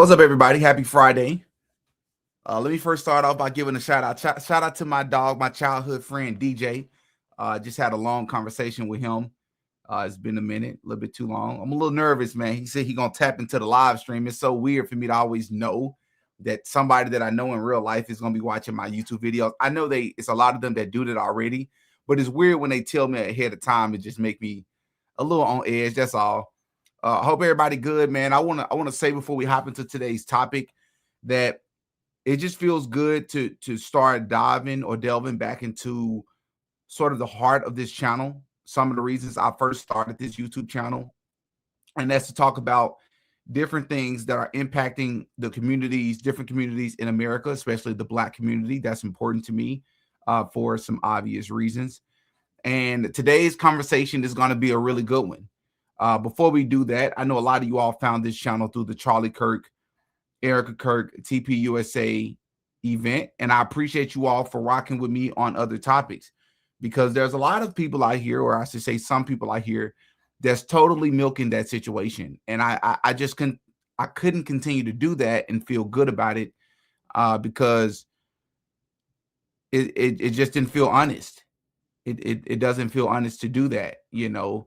What's up, everybody? Happy Friday. Let me first start off by giving a shout out. Shout out to my dog, my childhood friend, DJ. Just had a long conversation with him. It's been a minute, a little bit too long. I'm a little nervous, man. He said he's going to tap into the live stream. It's so weird for me to always know that somebody that I know in real life is going to be watching my YouTube videos. I know it's a lot of them that do that already, but it's weird when they tell me ahead of time. It just make me a little on edge. That's all. I hope everybody good, man. I want to say before we hop into today's topic that it just feels good to start delving back into sort of the heart of this channel. Some of the reasons I first started this YouTube channel, and that's to talk about different things that are impacting the communities, different communities in America, especially the Black community. That's important to me for some obvious reasons. And today's conversation is going to be a really good one. Before we do that, I know a lot of you all found this channel through the Charlie Kirk, Erika Kirk, TPUSA event, and I appreciate you all for rocking with me on other topics, because there's a lot of people out here, or I should say some people out here, that's totally milking that situation, and I just couldn't continue to do that and feel good about it because it just didn't feel honest. It doesn't feel honest to do that, you know.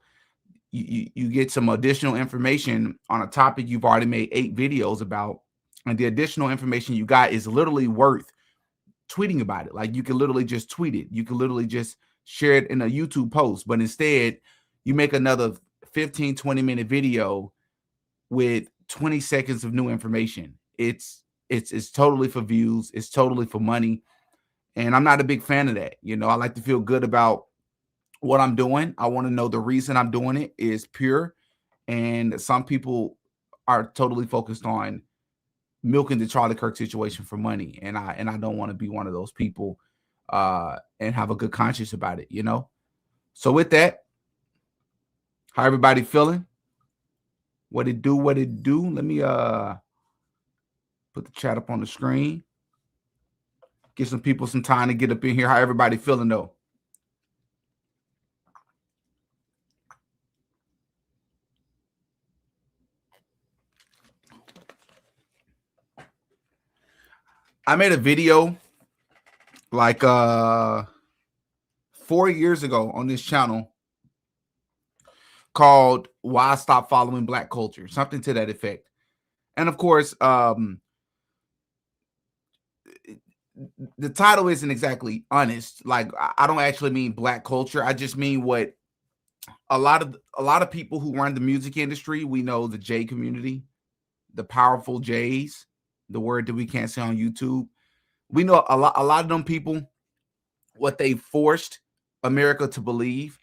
You get some additional information on a topic you've already made 8 videos about, and the additional information you got is literally worth tweeting about it. Like, you can literally just tweet it. You can literally just share it in a YouTube post, but instead you make another 15-20 minute video with 20 seconds of new information. It's totally for views. It's totally for money. And I'm not a big fan of that. You know, I like to feel good about what I'm doing. I want to know the reason I'm doing it is pure. And some people are totally focused on milking the Charlie Kirk situation for money. And I don't want to be one of those people and have a good conscience about it, you know? So with that, how everybody feeling? What it do? Let me put the chat up on the screen. Give some people some time to get up in here. How everybody feeling though? I made a video like 4 years ago on this channel called "Why I Stopped Following Black Culture," something to that effect. And of course, the title isn't exactly honest. Like, I don't actually mean black culture. I just mean what a lot of people who run the music industry, we know the J community, the powerful J's, the word that we can't say on YouTube. We know a lot of them people, what they forced America to believe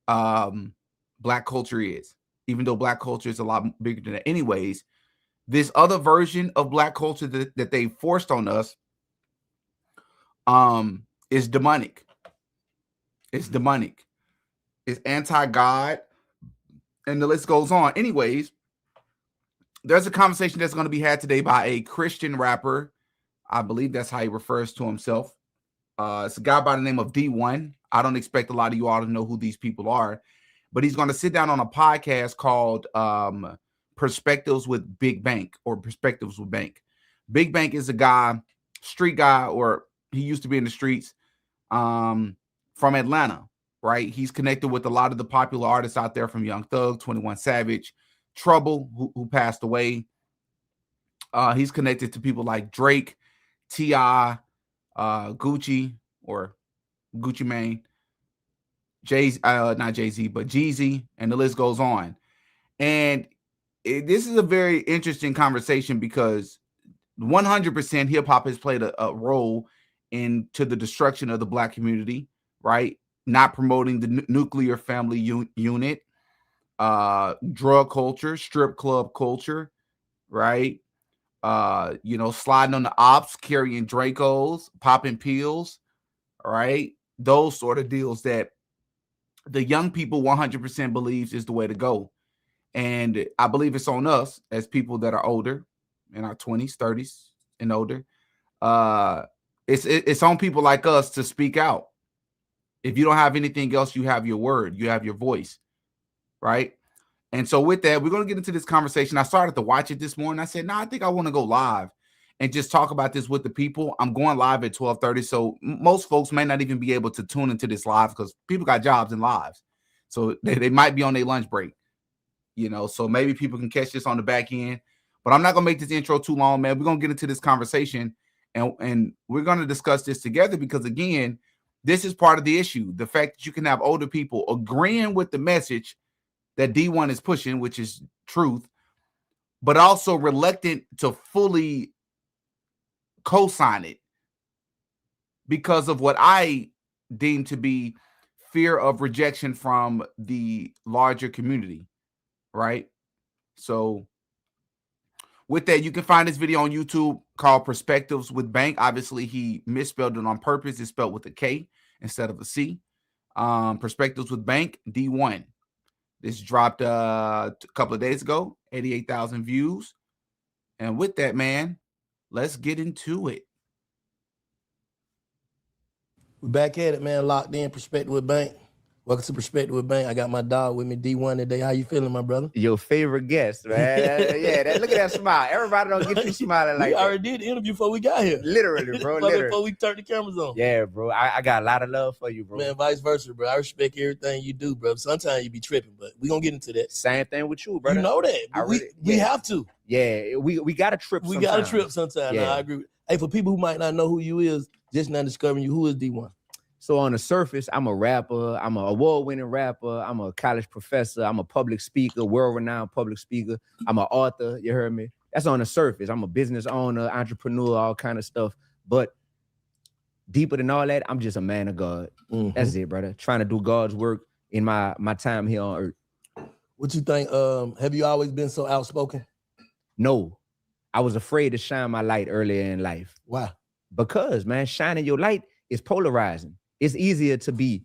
black culture is, even though black culture is a lot bigger than that. Anyways, this other version of black culture that they forced on us is demonic. It's demonic. It's anti-God, and the list goes on. Anyways, there's a conversation that's going to be had today by a Christian rapper. I believe that's how he refers to himself. It's a guy by the name of D1. I don't expect a lot of you all to know who these people are, but he's going to sit down on a podcast called Perspectives with Big Bank, or Perspectives with Bank. Big Bank is a guy, street guy, or he used to be in the streets, from Atlanta, right? He's connected with a lot of the popular artists out there, from Young Thug, 21 Savage, Trouble, who passed away. He's connected to people like Drake, T.I., Gucci, or Gucci Mane, not Jay-Z, but Jeezy, and the list goes on. And this is a very interesting conversation because 100% hip-hop has played a role into the destruction of the black community, right? Not promoting the nuclear family unit, drug culture, strip club culture, right? You know, sliding on the ops, carrying Dracos, popping pills, right? Those sort of deals that the young people 100% believes is the way to go. And I believe it's on us as people that are older, in our 20s, 30s, and older. It's on people like us to speak out. If you don't have anything else, you have your word, you have your voice, right? And so with that, we're going to get into this conversation. I started to watch it this morning. I said, I think I want to go live and just talk about this with the people. I'm going live at 12:30. So most folks may not even be able to tune into this live because people got jobs and lives. So they might be on their lunch break, so maybe people can catch this on the back end. But I'm not going to make this intro too long, man. We're going to get into this conversation and we're going to discuss this together because, again, this is part of the issue. The fact that you can have older people agreeing with the message that D1 is pushing, which is truth, but also reluctant to fully co-sign it because of what I deem to be fear of rejection from the larger community, right? So with that, you can find this video on YouTube called Perspectives with Bank. Obviously, he misspelled it on purpose. It's spelled with a K instead of a C. Perspectives with Bank, D1. This dropped a couple of days ago, 88,000 views. And with that, man, let's get into it. We're back at it, man. Locked in, Perspective with Bank. Welcome to Perspective with Bank. I got my dog with me, D1 today. How you feeling, my brother? Your favorite guest, man. Look at that smile. Everybody don't get you smiling like that. We already did the interview before we got here. Literally, bro. Literally. Before we turned the cameras on. Yeah, bro. I got a lot of love for you, bro. Man, vice versa, bro. I respect everything you do, bro. Sometimes you be tripping, but we gonna get into that. Same thing with you, brother. You know that. We have to. Yeah, we got to trip sometimes. We got to trip sometimes. Yeah. Nah, I agree. Hey, for people who might not know who you is, just now discovering you, who is D1? So on the surface, I'm a rapper. I'm an award-winning rapper. I'm a college professor. I'm a public speaker, world-renowned public speaker. I'm an author. You heard me? That's on the surface. I'm a business owner, entrepreneur, all kind of stuff. But deeper than all that, I'm just a man of God. Mm-hmm. That's it, brother. Trying to do God's work in my time here on earth. What you think? Have you always been so outspoken? No. I was afraid to shine my light earlier in life. Why? Because, man, shining your light is polarizing. It's easier to be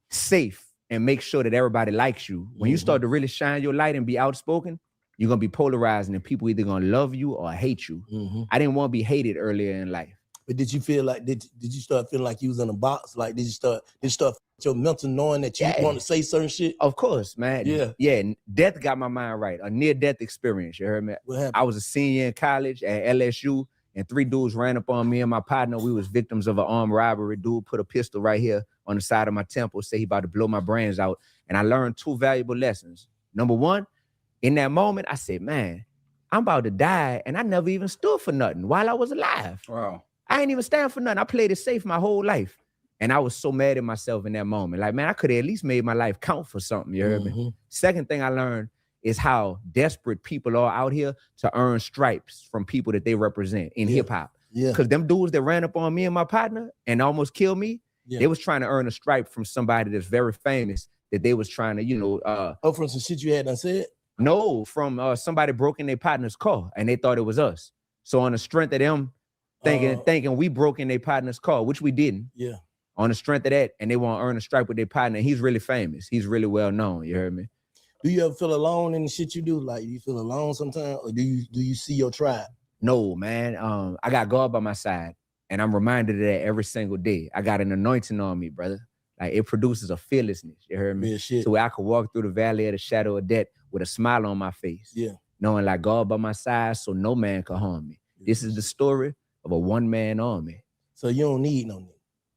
safe and make sure that everybody likes you. When you start to really shine your light and be outspoken, you're going to be polarizing and people either going to love you or hate you. Mm-hmm. I didn't want to be hated earlier in life. But did you feel like, did you start feeling like you was in a box? Like, did you start your mental knowing that you want to say certain shit? Of course, man. Yeah. Death got my mind right. A near-death experience, you heard me? What happened? I was a senior in college at LSU. And 3 dudes ran up on me and my partner. We was victims of an armed robbery. Dude put a pistol right here on the side of my temple, say he about to blow my brains out. And I learned 2 valuable lessons. Number 1, in that moment, I said, man, I'm about to die. And I never even stood for nothing while I was alive. Wow. I ain't even stand for nothing. I played it safe my whole life. And I was so mad at myself in that moment. Like, man, I could have at least made my life count for something. You heard me? Second thing I learned is how desperate people are out here to earn stripes from people that they represent in hip hop. Yeah. Because them dudes that ran up on me and my partner and almost killed me, they was trying to earn a stripe from somebody that's very famous that they was trying to, from some shit you had done said? No, from somebody broke in their partner's car and they thought it was us. So on the strength of them thinking we broke in their partner's car, which we didn't. Yeah. On the strength of that, and they want to earn a stripe with their partner. He's really famous. He's really well known. You heard me? Do you ever feel alone in the shit you do? Like, you feel alone sometimes, or do you see your tribe? No, man. I got God by my side, and I'm reminded of that every single day. I got an anointing on me, brother. Like, it produces a fearlessness. You heard me? So where I could walk through the valley of the shadow of death with a smile on my face. Yeah. Knowing like God by my side, so no man can harm me. This is the story of a one-man army. So you don't need no nigga?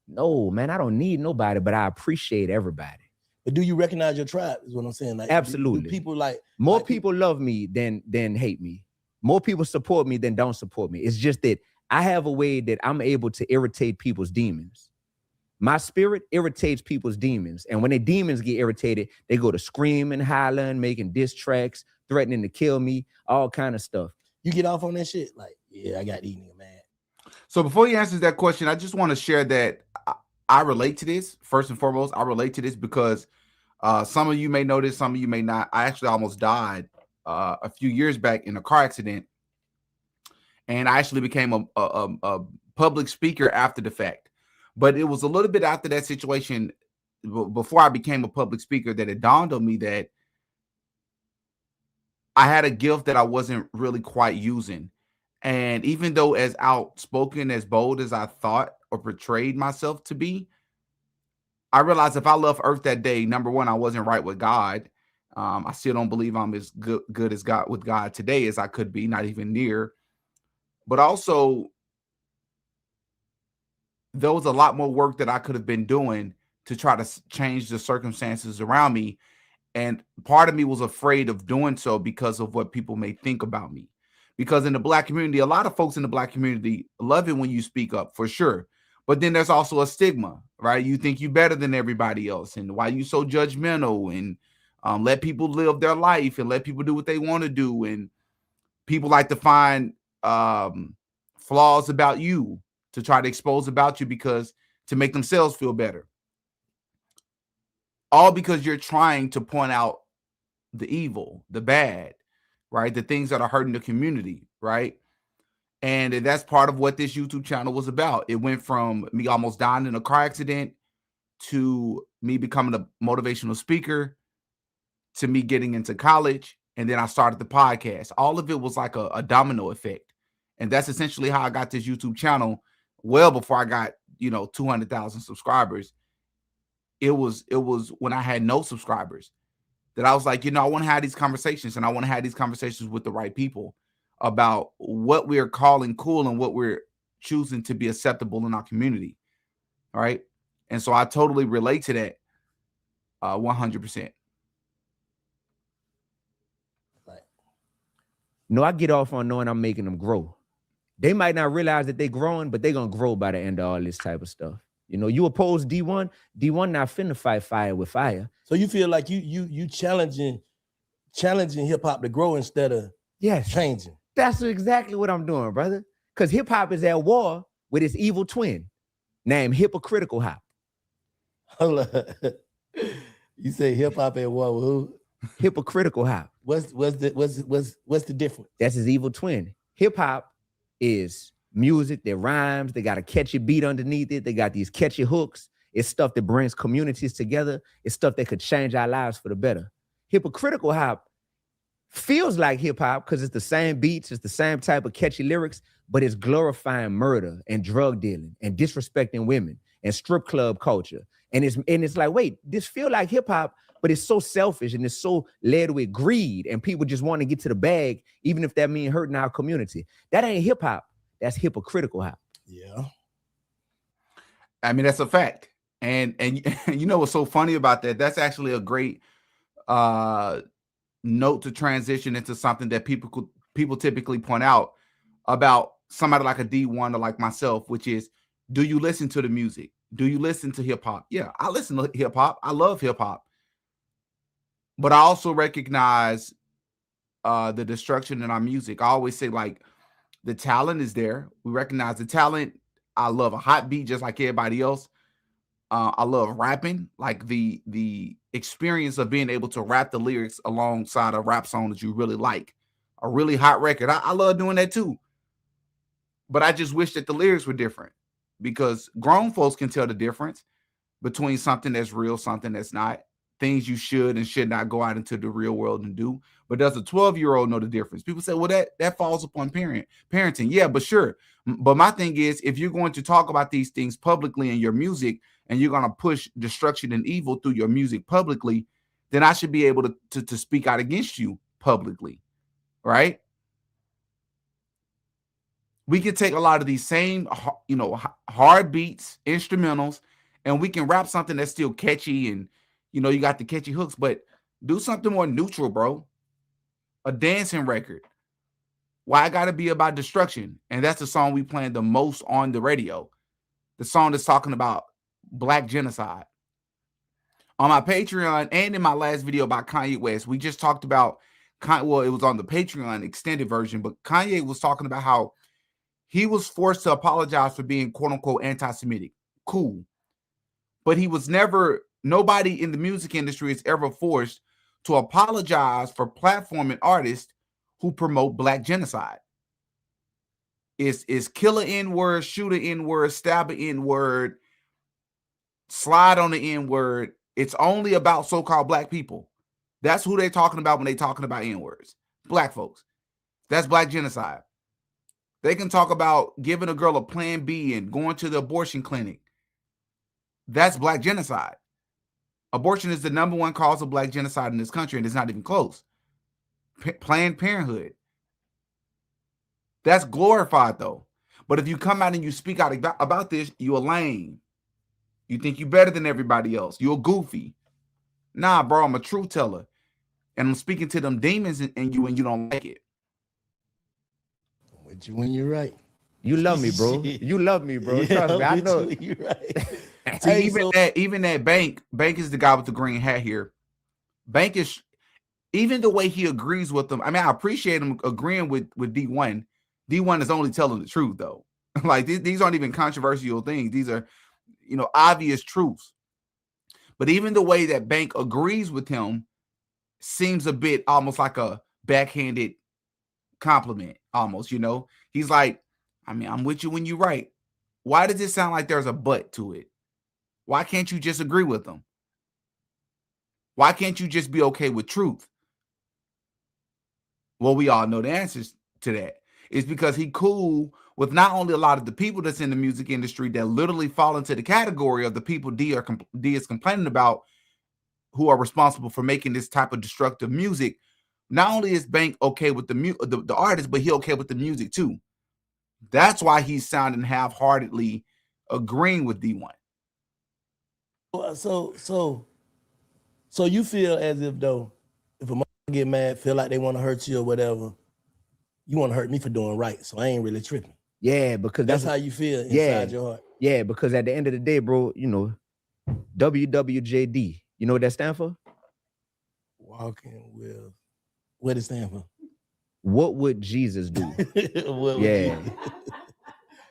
No, man. I don't need nobody, but I appreciate everybody. But do you recognize your tribe is what I'm saying? Like, absolutely. Do people like more people love me than hate me. More people support me than don't support me. It's just that I have a way that I'm able to irritate people's demons. My spirit irritates people's demons. And when their demons get irritated, they go to screaming, hollering, making diss tracks, threatening to kill me, all kind of stuff. You get off on that shit? Like, yeah, I got eating, man. So before he answers that question, I just want to share that I relate to this. First and foremost, I relate to this because some of you may know this, some of you may not. I actually almost died a few years back in a car accident, and I actually became a public speaker after the fact. But it was a little bit after that situation, before I became a public speaker, that it dawned on me that I had a gift that I wasn't really quite using. And even though as outspoken, as bold as I thought or portrayed myself to be, I realized if I left Earth that day, number one, I wasn't right with God. I still don't believe I'm as good as God with God today as I could be, not even near. But also, there was a lot more work that I could have been doing to try to change the circumstances around me. And part of me was afraid of doing so because of what people may think about me. Because in the Black community, a lot of folks in the Black community love it when you speak up, for sure. But then there's also a stigma, right? You think you're better than everybody else. And why you so judgmental, and let people live their life and let people do what they want to do. And people like to find flaws about you to try to expose about you because to make themselves feel better. All because you're trying to point out the evil, the bad, right? The things that are hurting the community, right? And that's part of what this YouTube channel was about. It went from me almost dying in a car accident to me becoming a motivational speaker to me getting into college. And then I started the podcast. All of it was like a domino effect. And that's essentially how I got this YouTube channel well before I got, 200,000 subscribers. It was when I had no subscribers that I was like, I want to have these conversations, and I want to have these conversations with the right people about what we're calling cool and what we're choosing to be acceptable in our community. All right. And so I totally relate to that 100%. No, I get off on knowing I'm making them grow. They might not realize that they're growing, but they're going to grow by the end of all this type of stuff. You oppose D1 not finna fight fire with fire. So you feel like you challenging hip hop to grow instead of changing. That's exactly what I'm doing, brother. Because hip hop is at war with its evil twin named hypocritical hop. Hold on. You say hip hop at war with who? Hypocritical hop. What's the difference? That's his evil twin. Hip hop is music that rhymes. They got a catchy beat underneath it. They got these catchy hooks. It's stuff that brings communities together. It's stuff that could change our lives for the better. Hypocritical hop feels like hip hop because it's the same beats, it's the same type of catchy lyrics, but it's glorifying murder and drug dealing and disrespecting women and strip club culture. And it's like, wait, this feel like hip hop, but it's so selfish and it's so led with greed and people just want to get to the bag, even if that means hurting our community. That ain't hip hop. That's hypocritical hop. Yeah. I mean, that's a fact. And you know what's so funny about that? That's actually a great note to transition into something that people typically point out about somebody like a D1 or like myself, which is, do you listen to the music? Do you listen to hip hop? Yeah, I listen to hip hop. I love hip hop. But I also recognize the destruction in our music. I always say, like, the talent is there. We recognize the talent. I love a hot beat just like everybody else. I love rapping, like the experience of being able to rap the lyrics alongside a rap song that you really like, a really hot record. I love doing that too. But I just wish that the lyrics were different, because grown folks can tell the difference between something that's real, something that's not, things you should and should not go out into the real world and do. But does a 12-year-old know the difference? People say, well, that falls upon parenting. Yeah, but sure. But my thing is, if you're going to talk about these things publicly in your music, and you're going to push destruction and evil through your music publicly, then I should be able to speak out against you publicly, right? We can take a lot of these same, hard beats, instrumentals, and we can rap something that's still catchy, and, you got the catchy hooks, but do something more neutral, bro. A dancing record. Why I got to be about destruction? And that's the song we playing the most on the radio. The song that's talking about Black genocide. On my Patreon and in my last video about Kanye West, we just talked about, it was on the Patreon extended version, but Kanye was talking about how he was forced to apologize for being quote unquote anti-Semitic. Cool. But he was never, nobody in the music industry is ever forced to apologize for platforming artists who promote Black genocide. Is killer N-word, shooter N-word, stabber N-word, slide on the N-word. It's only about so-called Black people. That's who they're talking about when they're talking about N-words. Black folks. That's Black genocide. They can talk about giving a girl a plan B and going to the abortion clinic. That's Black genocide. Abortion is the #1 cause of Black genocide in this country, and it's not even close. Planned Parenthood. That's glorified, though. But if you come out and you speak out about this, you're lame. You think you're better than everybody else. You're goofy. Nah, bro, I'm a truth teller. And I'm speaking to them demons in you, and you don't like it. With you when you're right. You love me, bro. You love me, bro. Yeah, trust me, I know. you're right. See, even that Bank is the guy with the green hat here. Bank is, even the way he agrees with them. I mean, I appreciate him agreeing with D1. D1 is only telling the truth, though. Like these aren't even controversial things. These are, obvious truths. But even the way that Bank agrees with him seems a bit almost like a backhanded compliment, almost. He's like, I mean, I'm with you when you're right. Why does it sound like there's a but to it? Why can't you just agree with them? Why can't you just be okay with truth? Well, we all know the answers to that. It's because he cool with not only a lot of the people that's in the music industry that literally fall into the category of the people D is complaining about, who are responsible for making this type of destructive music. Not only is Bank okay with the artist, but he okay with the music too. That's why he's sounding half-heartedly agreeing with D1. So you feel as if, though, if a mother get mad, feel like they want to hurt you or whatever, you want to hurt me for doing right, so I ain't really tripping. Yeah, because that's how you feel inside your heart. Yeah, because at the end of the day, bro, WWJD, you know what that stand for? Walking with, what it stand for? What would Jesus do? Yeah.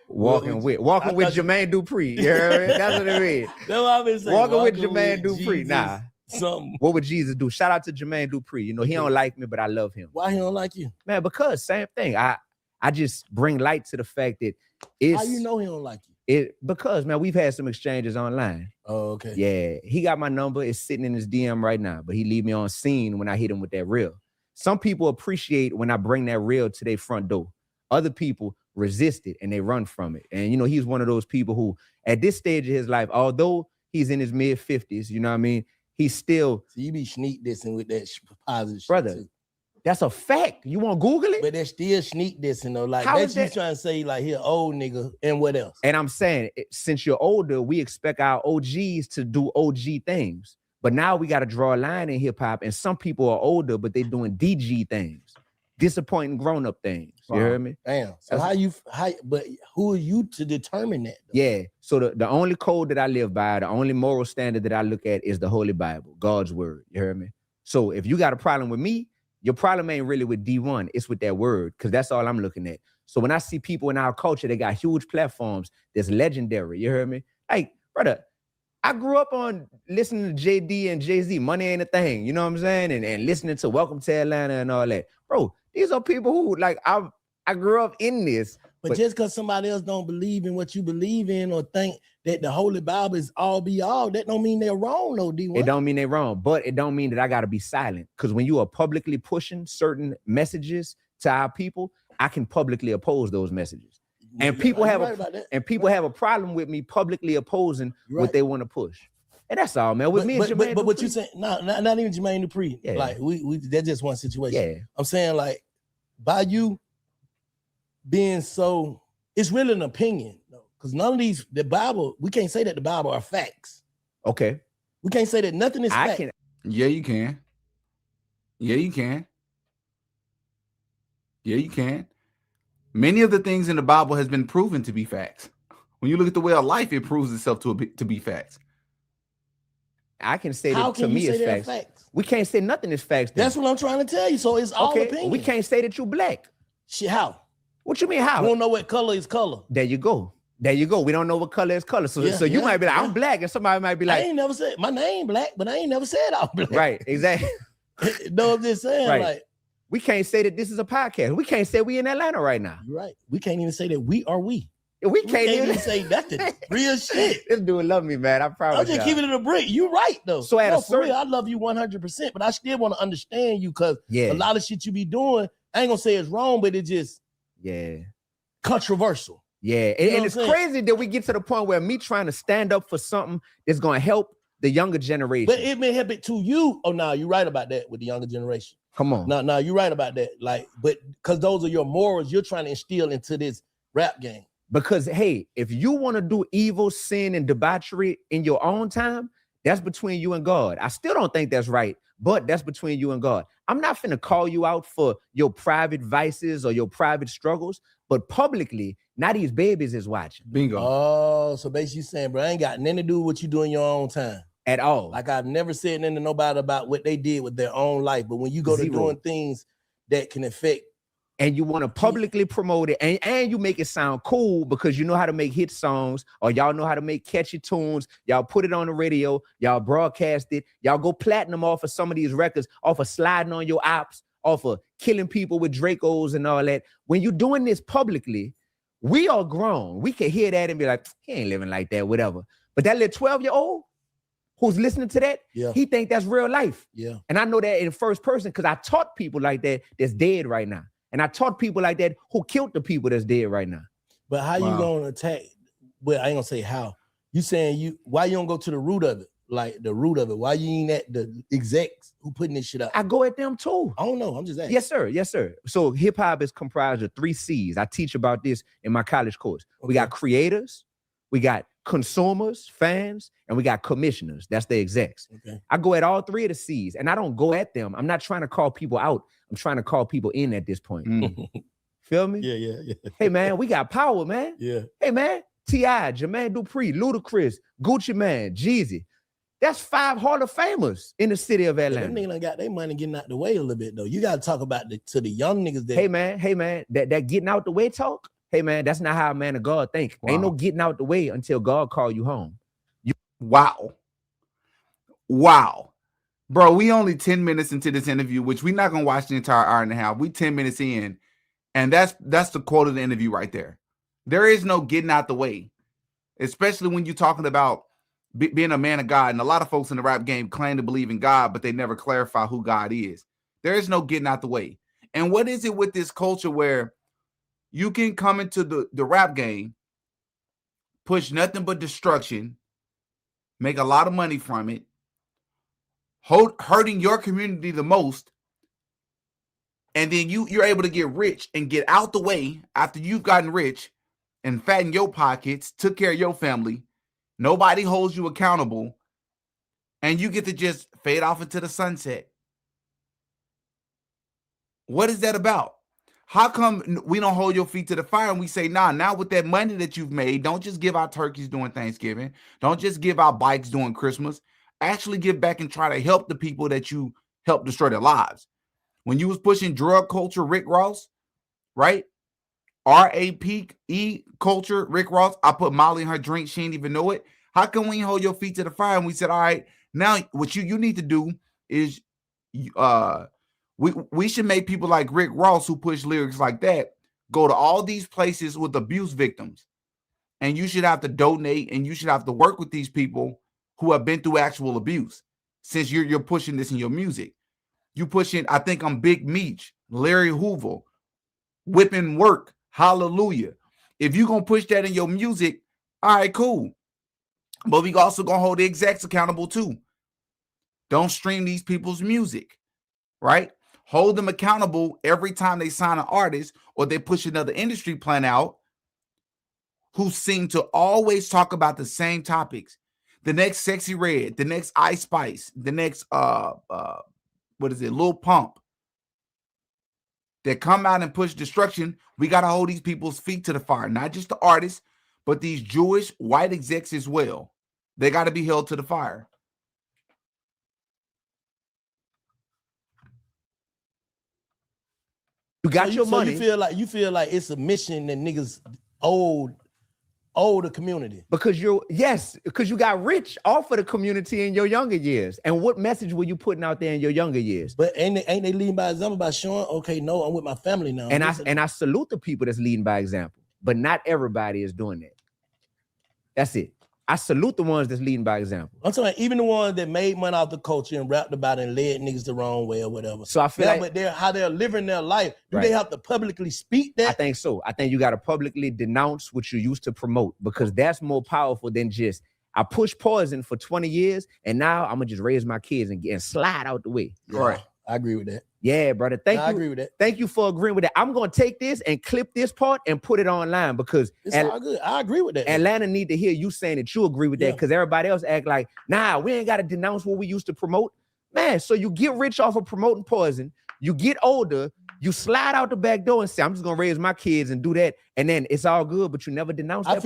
Walking with Jermaine Dupri. You heard me? That's what it means. That's what I've been saying. Walking with Jermaine Dupri. Nah. Something. What would Jesus do? Shout out to Jermaine Dupri. He don't like me, but I love him. Why he don't like you? Man, because same thing. I just bring light to the fact that it's. How you know he don't like you? Because, man, we've had some exchanges online. Oh, okay. Yeah. He got my number. It's sitting in his DM right now, but he leave me on scene when I hit him with that reel. Some people appreciate when I bring that reel to their front door. Other people resist it and they run from it. And, he's one of those people who, at this stage of his life, although he's in his mid-50s, you know what I mean? He's still. So you be sneak dissing with that positive brother, shit too. That's a fact. You want to Google it? But they're still sneak dissing though. Like, that's you trying to say, like, he an old nigga and what else? And I'm saying, since you're older, we expect our OGs to do OG things. But now we got to draw a line in hip hop, and some people are older, but they're doing DG things, disappointing grown-up things. You heard me? Damn. So but who are you to determine that, though? Yeah. So the only code that I live by, the only moral standard that I look at is the Holy Bible, God's word. You heard me? So if you got a problem with me, your problem ain't really with D1. It's with that word, because that's all I'm looking at. So when I see people in our culture, they got huge platforms that's legendary. You heard me? Like, brother, I grew up on listening to JD and Jay-Z, Money Ain't a Thing, you know what I'm saying? And listening to Welcome to Atlanta and all that. Bro, these are people who, like, I grew up in this. But just because somebody else don't believe in what you believe in or think that the Holy Bible is all be all, that don't mean they're wrong, though, D1. It don't mean they're wrong, but it don't mean that I got to be silent. Because when you are publicly pushing certain messages to our people, I can publicly oppose those messages. And people have a problem with me publicly opposing what they want to push. And that's all, man. With me and Jermaine but what you saying, not even Jermaine Dupri. Yeah. Like, we that's just one situation. Yeah. I'm saying, like, by you being so, it's really an opinion, though. Because none of these, the Bible, we can't say that the Bible are facts. Okay. We can't say that nothing is fact. Yeah, you can. Yeah, you can. Yeah, you can. Many of the things in the Bible has been proven to be facts. When you look at the way of life, it proves itself to be facts. I can say that to me is facts. We can't say nothing is facts. That's what I'm trying to tell you. So it's all opinion. We can't say that you black. Shit, how? What you mean how? We don't know what color is color. There you go. We don't know what color is color. So you might be like, I'm black, and somebody might be like, I ain't never said my name black, but I ain't never said I'm black. Right, exactly. No, I'm just saying, right. Like, we can't say that this is a podcast. We can't say we in Atlanta right now. You're right. We can't even say that we are we. We can't even say nothing. Real shit. This dude love me, man. I promise. I'm just keeping it a brick. You right though. So for real, I love you 100%, but I still want to understand you because a lot of shit you be doing, I ain't gonna say it's wrong, but it just controversial. Yeah, and it's crazy that we get to the point where me trying to stand up for something that's gonna help the younger generation. But it may happen to you. Oh, no, you're right about that with the younger generation. Come on. No, you're right about that. Like, but because those are your morals you're trying to instill into this rap game. Because, hey, if you want to do evil, sin, and debauchery in your own time, that's between you and God. I still don't think that's right, but that's between you and God. I'm not finna call you out for your private vices or your private struggles, but publicly, now these babies is watching. Bingo. Oh, so basically you saying, bro, I ain't got nothing to do with what you do in your own time. At all. Like, I've never said nothing to nobody about what they did with their own life. But when you go to doing things that can affect, and you want to publicly promote it, and you make it sound cool because you know how to make hit songs, or y'all know how to make catchy tunes, y'all put it on the radio, y'all broadcast it, y'all go platinum off of some of these records, off of sliding on your ops, off of killing people with Dracos and all that. When you're doing this publicly, we are grown. We can hear that and be like, he ain't living like that, whatever. But that little 12-year-old who's listening to that, he think that's real life. Yeah. And I know that in first person because I taught people like that that's dead right now. And I taught people like that who killed the people that's dead right now. But how you gonna attack? Well, I ain't gonna say how. You saying why you don't go to the root of it? Like the root of it. Why you ain't at the execs who putting this shit up? I go at them too. I don't know. I'm just asking. Yes, sir. Yes, sir. So hip hop is comprised of 3 C's. I teach about this in my college course. Okay. We got creators, we got consumers, fans, and we got commissioners. That's the execs. Okay. I go at all 3 of the C's, and I don't go at them. I'm not trying to call people out. I'm trying to call people in at this point. Feel me? Yeah. Hey, man, we got power, man. Yeah. Hey, man, T.I., Jermaine Dupri, Ludacris, Gucci Man, Jeezy. That's 5 Hall of Famers in the city of Atlanta. Them niggas got their money getting out the way a little bit, though. You got to talk about to the young niggas. That... Hey, man, that getting out the way talk, hey, man, that's not how a man of God think. Wow. Ain't no getting out the way until God call you home. Wow. Bro, we only 10 minutes into this interview, which we're not going to watch the entire hour and a half. We 10 minutes in, and that's the quote of the interview right there. There is no getting out the way, especially when you're talking about being a man of God. And a lot of folks in the rap game claim to believe in God, but they never clarify who God is. There is no getting out the way. And what is it with this culture where you can come into the rap game, push nothing but destruction, make a lot of money from it, hurting your community the most, and then you're able to get rich and get out the way after you've gotten rich and fatten your pockets, took care of your family, nobody holds you accountable, and you get to just fade off into the sunset. What is that about? How come we don't hold your feet to the fire and we say, nah, now with that money that you've made, don't just give out turkeys during Thanksgiving. Don't just give out bikes during Christmas. Actually give back and try to help the people that you helped destroy their lives. When you was pushing drug culture, Rick Ross, right? RAPE culture, Rick Ross, I put Molly in her drink. She didn't even know it. How come we hold your feet to the fire? And we said, all right, now what you need to do is we should make people like Rick Ross who push lyrics like that go to all these places with abuse victims. And you should have to donate and you should have to work with these people who have been through actual abuse. Since you're pushing this in your music. You pushing, I think I'm Big Meech, Larry Hoover, Whipping Work, Hallelujah. If you're going to push that in your music, all right, cool. But we also going to hold the execs accountable too. Don't stream these people's music, right? Hold them accountable every time they sign an artist or they push another industry plan out who seem to always talk about the same topics. The next Sexy Red, the next Ice Spice, the next Lil Pump. That come out and push destruction. We got to hold these people's feet to the fire. Not just the artists, but these Jewish white execs as well. They got to be held to the fire. You got your money. You feel like it's a mission that niggas owe the community. Because you got rich off of the community in your younger years. And what message were you putting out there in your younger years? But ain't they leading by example by showing, okay, no, I'm with my family now. And I salute the people that's leading by example, but not everybody is doing that. That's it. I salute the ones that's leading by example. I'm talking about even the ones that made money off the culture and rapped about it and led niggas the wrong way or whatever. So I feel but how they're living their life. Do they have to publicly speak that? I think so. I think you got to publicly denounce what you used to promote because that's more powerful than just I pushed poison for 20 years, and now I'm gonna just raise my kids and slide out the way. Yeah, all right. I agree with that. Yeah, brother. Thank you. I agree with that. Thank you for agreeing with that. I'm gonna take this and clip this part and put it online because it's all good. I agree with that. Atlanta need to hear you saying that you agree with that because everybody else act like, nah, we ain't gotta denounce what we used to promote. Man, so you get rich off of promoting poison, you get older, you slide out the back door and say, I'm just gonna raise my kids and do that, and then it's all good, but you never denounce that.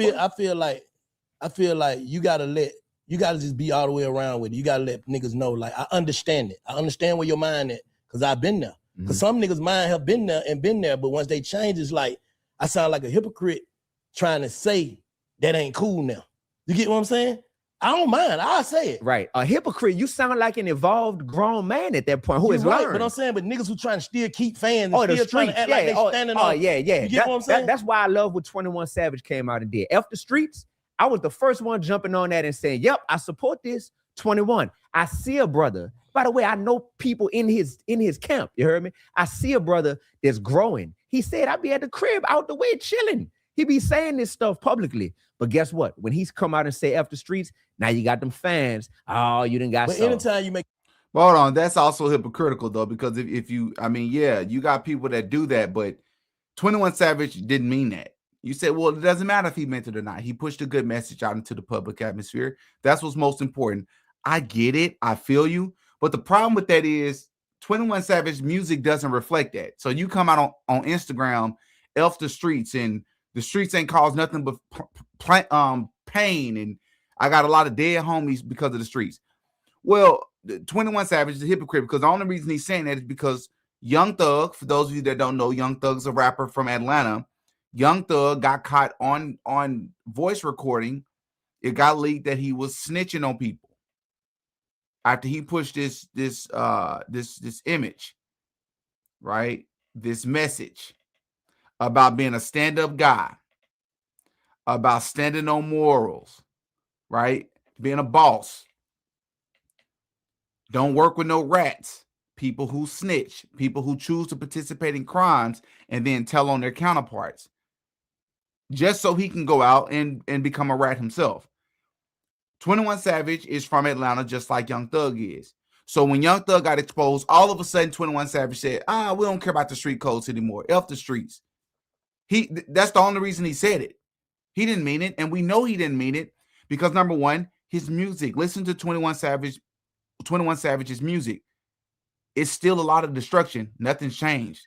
I feel like you gotta just be all the way around with it. You gotta let niggas know, like, I understand it. I understand where your mind at, because I've been there. Because some niggas' mind have been there, but once they change, it's like, I sound like a hypocrite trying to say that ain't cool now. You get what I'm saying? I don't mind. I'll say it. Right. A hypocrite, you sound like an evolved grown man at that point who is learned. But I'm saying, but niggas who trying to still keep fans and still trying to act like they standing on. Oh, yeah. You get what I'm saying? That's why I love what 21 Savage came out and did. F the streets, I was the first one jumping on that and saying, yep, I support this. 21. I see a brother. By the way, I know people in his camp. You heard me? I see a brother that's growing. He said, I be at the crib out the way chilling. He be saying this stuff publicly. But guess what? When he's come out and say F the streets, now you got them fans. Oh, you didn't got. But anytime you make. Well, hold on, that's also hypocritical though, because if you, I mean, yeah, you got people that do that, but 21 Savage didn't mean that. You said, well, it doesn't matter if he meant it or not. He pushed a good message out into the public atmosphere. That's what's most important. I get it. I feel you. But the problem with that is 21 Savage music doesn't reflect that. So you come out on Instagram, F the streets, and the streets ain't caused nothing but pain. And I got a lot of dead homies because of the streets. Well, 21 Savage is a hypocrite because the only reason he's saying that is because Young Thug, for those of you that don't know, Young Thug's a rapper from Atlanta. Young Thug got caught on voice recording. It got leaked that he was snitching on people after he pushed this image, right? This message about being a stand-up guy, about standing on morals, right? Being a boss. Don't work with no rats. People who snitch, people who choose to participate in crimes and then tell on their counterparts, just so he can go out and become a rat himself. 21 Savage is from Atlanta, just like Young Thug is. So when Young Thug got exposed, all of a sudden 21 Savage said, we don't care about the street codes anymore. F the streets. That's the only reason he said it. He didn't mean it, and we know he didn't mean it because, number one, his music. Listen to 21 Savage's music. It's still a lot of destruction. Nothing's changed.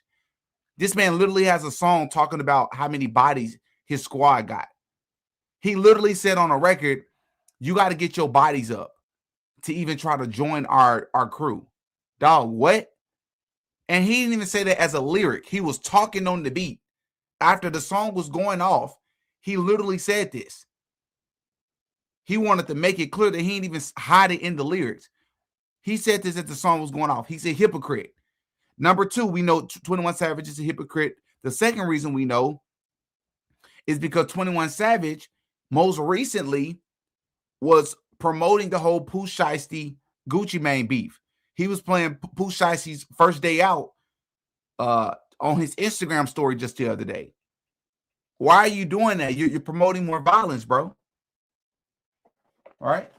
This man literally has a song talking about how many bodies his squad got. He literally said on a record, you got to get your bodies up to even try to join our crew. Dog, what? And he didn't even say that as a lyric. He was talking on the beat. After the song was going off, he literally said this. He wanted to make it clear that he didn't even hide it in the lyrics. He said this as the song was going off. He's a hypocrite. Number two, we know 21 Savage is a hypocrite. The second reason we know is because 21 Savage most recently was promoting the whole Pooh Shiesty Gucci Mane beef. He was playing Pooh Shiesty's first day out on his Instagram story just the other day. Why are you doing that? You're promoting more violence, bro. All right.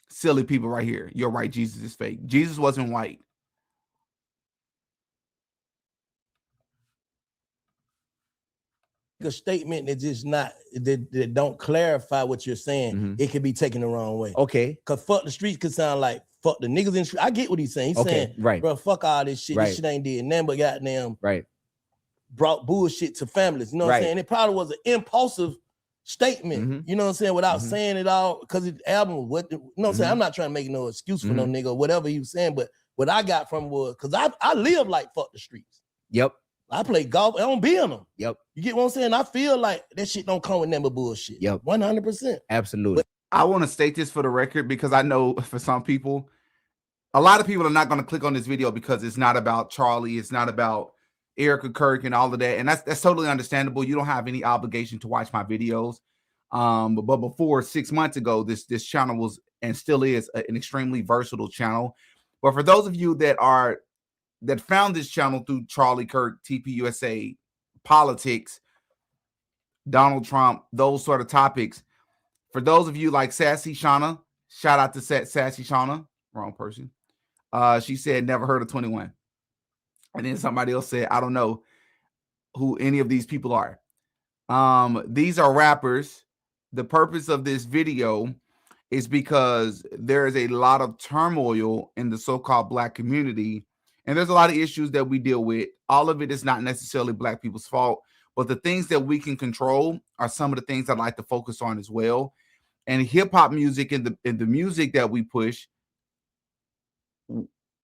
Silly people right here. You're right. Jesus is fake. Jesus wasn't white. A statement that just not that don't clarify what you're saying, it could be taken the wrong way. Okay. Because fuck the streets could sound like fuck the niggas in the street. I get what he's saying. He's saying, right, bro, fuck all this shit. Right. This shit ain't did nothing but goddamn brought bullshit to families. You know what I'm saying? It probably was an impulsive statement, you know what I'm saying, without saying it all, because his album, you know what I'm saying? I'm not trying to make no excuse for no nigga or whatever he was saying, but what I got from was, because I live like fuck the streets. Yep. I play golf. I don't be in them. Yep. You get what I'm saying? I feel like that shit don't come with nothing but bullshit. Yep. 100%. Absolutely. But I want to state this for the record because I know for some people, a lot of people are not going to click on this video because it's not about Charlie. It's not about Erika Kirk and all of that. And that's totally understandable. You don't have any obligation to watch my videos. But before 6 months ago, this channel was and still is an extremely versatile channel. But for those of you that found this channel through Charlie Kirk, TPUSA, politics, Donald Trump, those sort of topics, for those of you like Sassy Shauna, shout out to Sassy Shauna, wrong person. She said never heard of 21. And then somebody else said, I don't know who any of these people are. These are rappers. The purpose of this video is because there is a lot of turmoil in the so-called Black community, and there's a lot of issues that we deal with. All of it is not necessarily Black people's fault, but the things that we can control are some of the things I'd like to focus on as well. And hip-hop music and the music that we push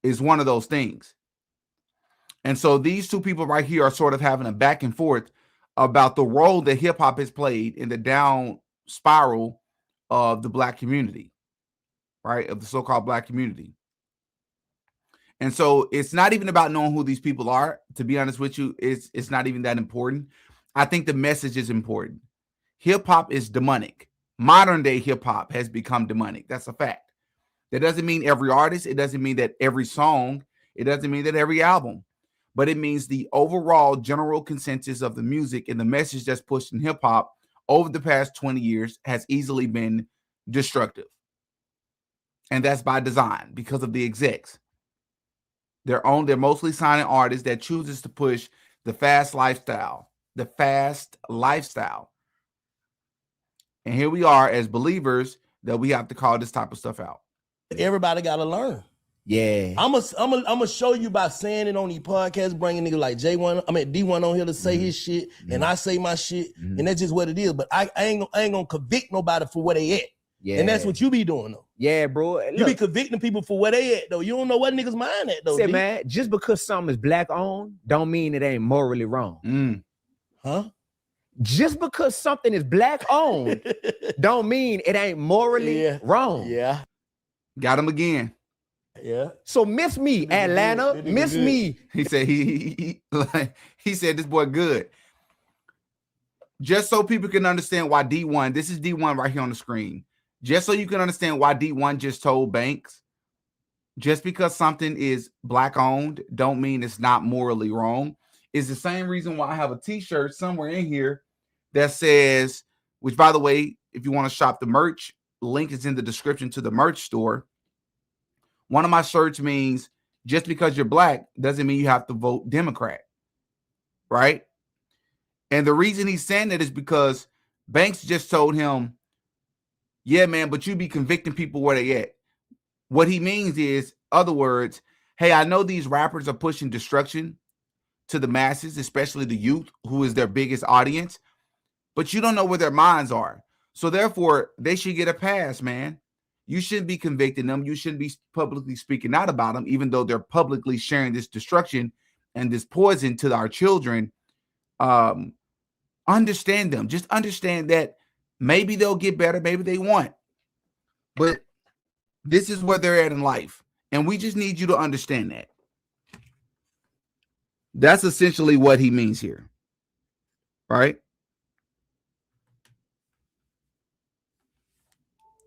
is one of those things. And so these two people right here are sort of having a back and forth about the role that hip-hop has played in the down spiral of the Black community, right? Of the so-called Black community. And so it's not even about knowing who these people are. To be honest with you, it's not even that important. I think the message is important. Hip-hop is demonic. Modern day hip-hop has become demonic. That's a fact. That doesn't mean every artist. It doesn't mean that every song. It doesn't mean that every album. But it means the overall general consensus of the music and the message that's pushed in hip-hop over the past 20 years has easily been destructive. And that's by design because of the execs. They're mostly signing artists that chooses to push the fast lifestyle. The fast lifestyle. And here we are as believers that we have to call this type of stuff out. Everybody got to learn. Yeah. I'm gonna show you by saying it on these podcasts, bringing niggas like D1 on here to say his shit, and I say my shit, and that's just what it is. But I ain't gonna convict nobody for where they at. Yeah. And that's what you be doing though. Yeah, bro. Look, you be convicting people for where they at though. You don't know what niggas mind at though. Say, man, just because something is Black owned, don't mean it ain't morally wrong. Huh? Just because something is Black owned, don't mean it ain't morally wrong. Yeah. Got him again. Yeah. So miss me, Atlanta. Miss me. He said he said this boy good. Just so people can understand why D1, this is D1 right here on the screen. Just so you can understand why D1 just told Banks, just because something is Black owned, don't mean it's not morally wrong. Is the same reason why I have a t-shirt somewhere in here that says, which by the way, if you want to shop the merch, link is in the description to the merch store. One of my shirts means just because you're Black doesn't mean you have to vote Democrat, right? And the reason he's saying that is because Banks just told him, yeah, man, but you be convicting people where they at. What he means is, other words, hey, I know these rappers are pushing destruction to the masses, especially the youth, who is their biggest audience, but you don't know where their minds are. So therefore, they should get a pass, man. You shouldn't be convicting them. You shouldn't be publicly speaking out about them, even though they're publicly sharing this destruction and this poison to our children. Understand them. Just understand that maybe they'll get better. Maybe they won't. But this is where they're at in life. And we just need you to understand that. That's essentially what he means here. Right?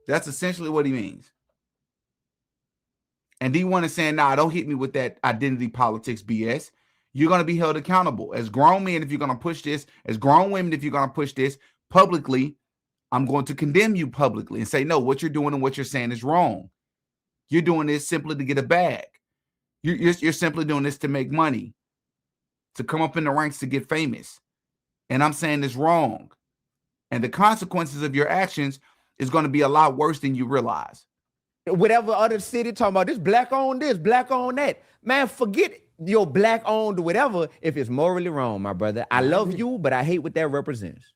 That's essentially what he means. And D1 is saying, nah, don't hit me with that identity politics BS. You're going to be held accountable. As grown men, if you're going to push this, as grown women, if you're going to push this publicly, I'm going to condemn you publicly and say, no, what you're doing and what you're saying is wrong. You're doing this simply to get a bag. You're simply doing this to make money, to come up in the ranks, to get famous. And I'm saying it's wrong. And the consequences of your actions is going to be a lot worse than you realize. Whatever other city talking about, this Black owned this, Black owned that. Man, forget your Black owned whatever if it's morally wrong, my brother. I love you, but I hate what that represents.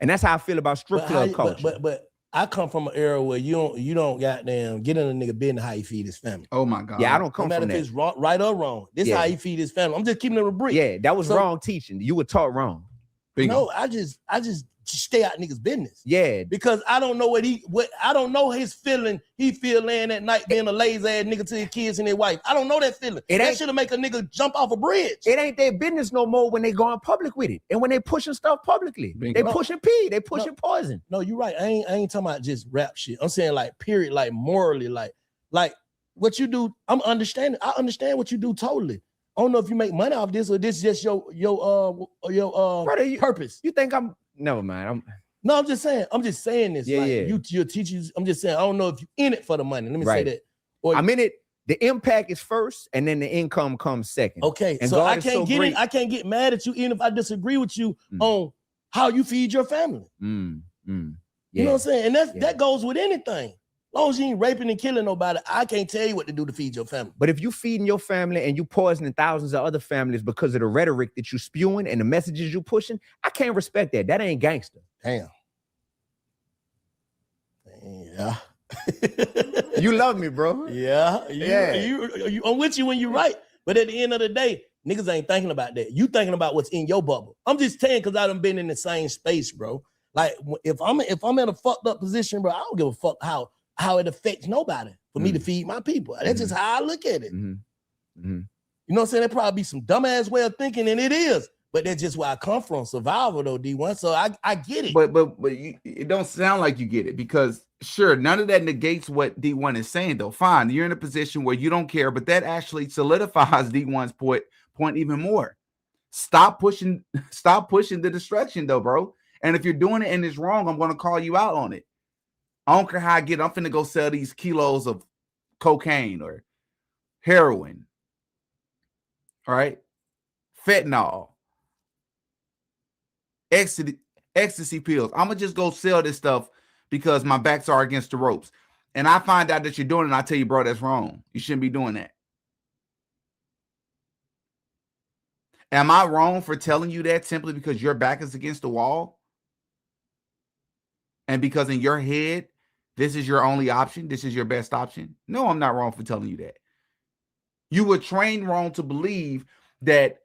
And that's how I feel about strip club culture. But I come from an era where you don't goddamn get in a nigga business how he feed his family. Oh my God. Yeah, I don't come from that. No matter if it's wrong, right or wrong. This is how he feed his family. I'm just keeping it a brick. Yeah, that was wrong teaching. You were taught wrong. No, I just stay out niggas' business. Yeah. Because I don't know I don't know his feeling. He feel laying at night being a lazy ass nigga to his kids and their wife. I don't know that feeling. That should make a nigga jump off a bridge. It ain't their business no more when they go in public with it. And when they pushing stuff publicly. They pushing pee. They pushing poison. No, you're right. I ain't talking about just rap shit. I'm saying like period, like morally, like what you do, I understand what you do totally. I don't know if you make money off this or this is just your Brother, purpose. You think I'm never mind. No, I'm just saying this. Yeah, like yeah. You're teachers. I'm just saying, I don't know if you're in it for the money. Let me say that. Or I'm in it. The impact is first, and then the income comes second. Okay, and so God I is can't so great. I can't get mad at you even if I disagree with you on how you feed your family. Yeah. You know what I'm saying? And that goes with anything. As long as you ain't raping and killing nobody, I can't tell you what to do to feed your family. But if you feeding your family and you poisoning thousands of other families because of the rhetoric that you spewing and the messages you pushing, I can't respect that. That ain't gangster. Damn. Yeah. You love me, bro. Yeah. I'm with you when you're right. But at the end of the day, niggas ain't thinking about that. You thinking about what's in your bubble. I'm just saying because I done been in the same space, bro. Like if I'm in a fucked up position, bro, I don't give a fuck how it affects nobody for me to feed my people. That's just how I look at it. You know what I'm saying? There probably be some dumbass way of thinking, and it is. But that's just where I come from, survival though, D1. So I get it. But it don't sound like you get it because sure, none of that negates what D1 is saying though. Fine, you're in a position where you don't care, but that actually solidifies D1's point even more. Stop pushing the destruction though, bro. And if you're doing it and it's wrong, I'm going to call you out on it. I don't care how I get it. I'm finna go sell these kilos of cocaine or heroin. All right. Fentanyl. Ecstasy pills. I'm going to just go sell this stuff because my backs are against the ropes. And I find out that you're doing it and I tell you, bro, that's wrong. You shouldn't be doing that. Am I wrong for telling you that simply because your back is against the wall? And because in your head, this is your only option. This is your best option. No, I'm not wrong for telling you that. You were trained wrong to believe that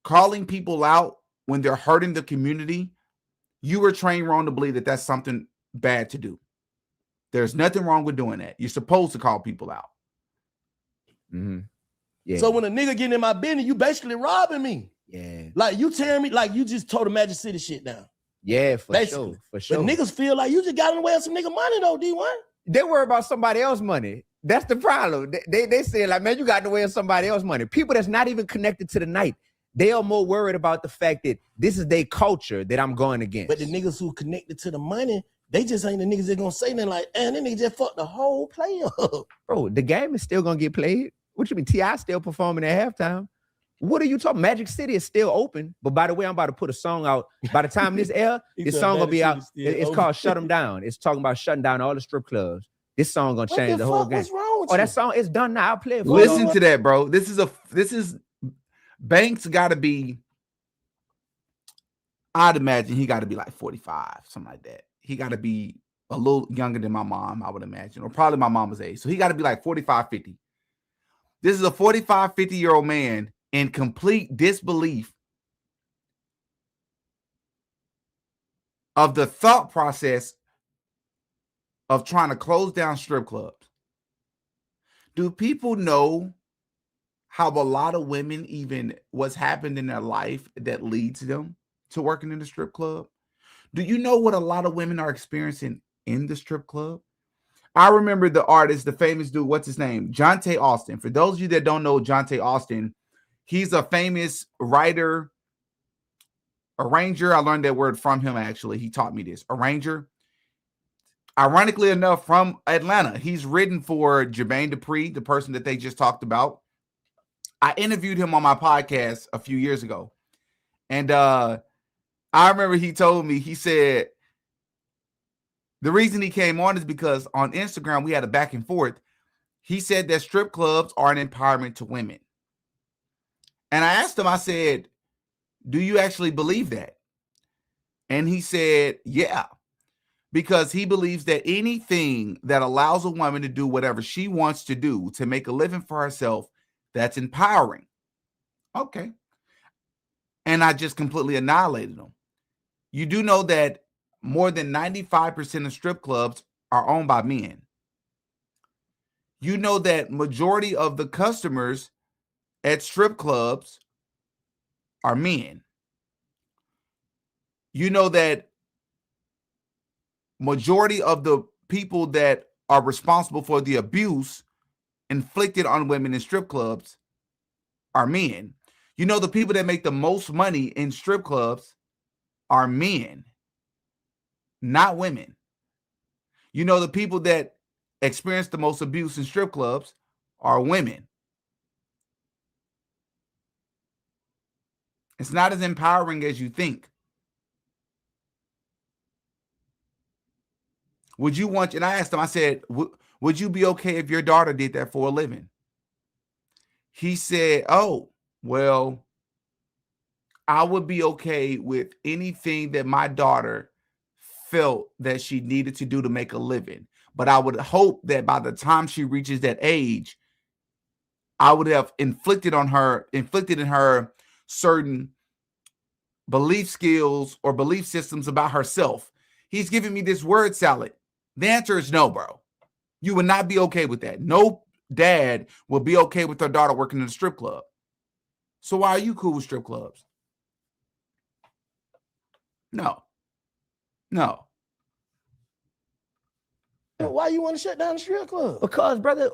calling people out when they're hurting the community, you were trained wrong to believe that that's something bad to do. There's nothing wrong with doing that. You're supposed to call people out. Yeah. So when a nigga getting in my business, you basically robbing me. Yeah. Like you tearing me, like you just tore the Magic City shit down. Yeah, for Basically. sure. But niggas feel like you just got in the way of some nigga money though, D1. They worry about somebody else's money. That's the problem. They say like, man, you got in the way of somebody else's money. People that's not even connected to the night, they are more worried about the fact that this is their culture that I'm going against. But the niggas who connected to the money, they just ain't the niggas that gonna say nothing like, and that nigga just fucked the whole play up. Bro, the game is still gonna get played. What you mean? T.I. still performing at halftime. What are you talking? Magic City is still open. But by the way, I'm about to put a song out. By the time this air, this song gonna be out. It's called Shut Them Down. It's talking about shutting down all the strip clubs. This song gonna change the whole game. What's wrong with you? That song is done now. I'll play it for Listen to that, bro. This is Banks gotta be, I'd imagine he gotta be like 45, something like that. He gotta be a little younger than my mom, I would imagine, or probably my mama's age. So he gotta be like 45, 50. This is a 45, 50-year-old man in complete disbelief of the thought process of trying to close down strip clubs. Do people know how a lot of women, even what's happened in their life that leads them to working in the strip club? Do you know what a lot of women are experiencing in the strip club? I remember the artist, the famous dude, what's his name? Jonte Austin. For those of you that don't know Jonte Austin, he's a famous writer, arranger. I learned that word from him, actually. He taught me this. Arranger. Ironically enough, from Atlanta. He's written for Jermaine Dupri, the person that they just talked about. I interviewed him on my podcast a few years ago. And I remember he told me, he said, the reason he came on is because on Instagram, we had a back and forth. He said that strip clubs are an empowerment to women. And I asked him, I said, do you actually believe that? And he said, yeah, because he believes that anything that allows a woman to do whatever she wants to do to make a living for herself, that's empowering. Okay. And I just completely annihilated him. You do know that more than 95% of strip clubs are owned by men. You know that majority of the customers at strip clubs are men. You know that majority of the people that are responsible for the abuse inflicted on women in strip clubs are men. You know, the people that make the most money in strip clubs are men, not women. You know, the people that experience the most abuse in strip clubs are women. It's not as empowering as you think. Would you want, and I asked him, I said, would you be okay if your daughter did that for a living? He said, oh, well, I would be okay with anything that my daughter felt that she needed to do to make a living. But I would hope that by the time she reaches that age, I would have inflicted in her certain belief skills or belief systems about herself. He's giving me this word salad. The answer is no, bro. You would not be okay with that. No dad will be okay with their daughter working in a strip club. So why are you cool with strip clubs? No. Why you want to shut down the strip club? Because, brother,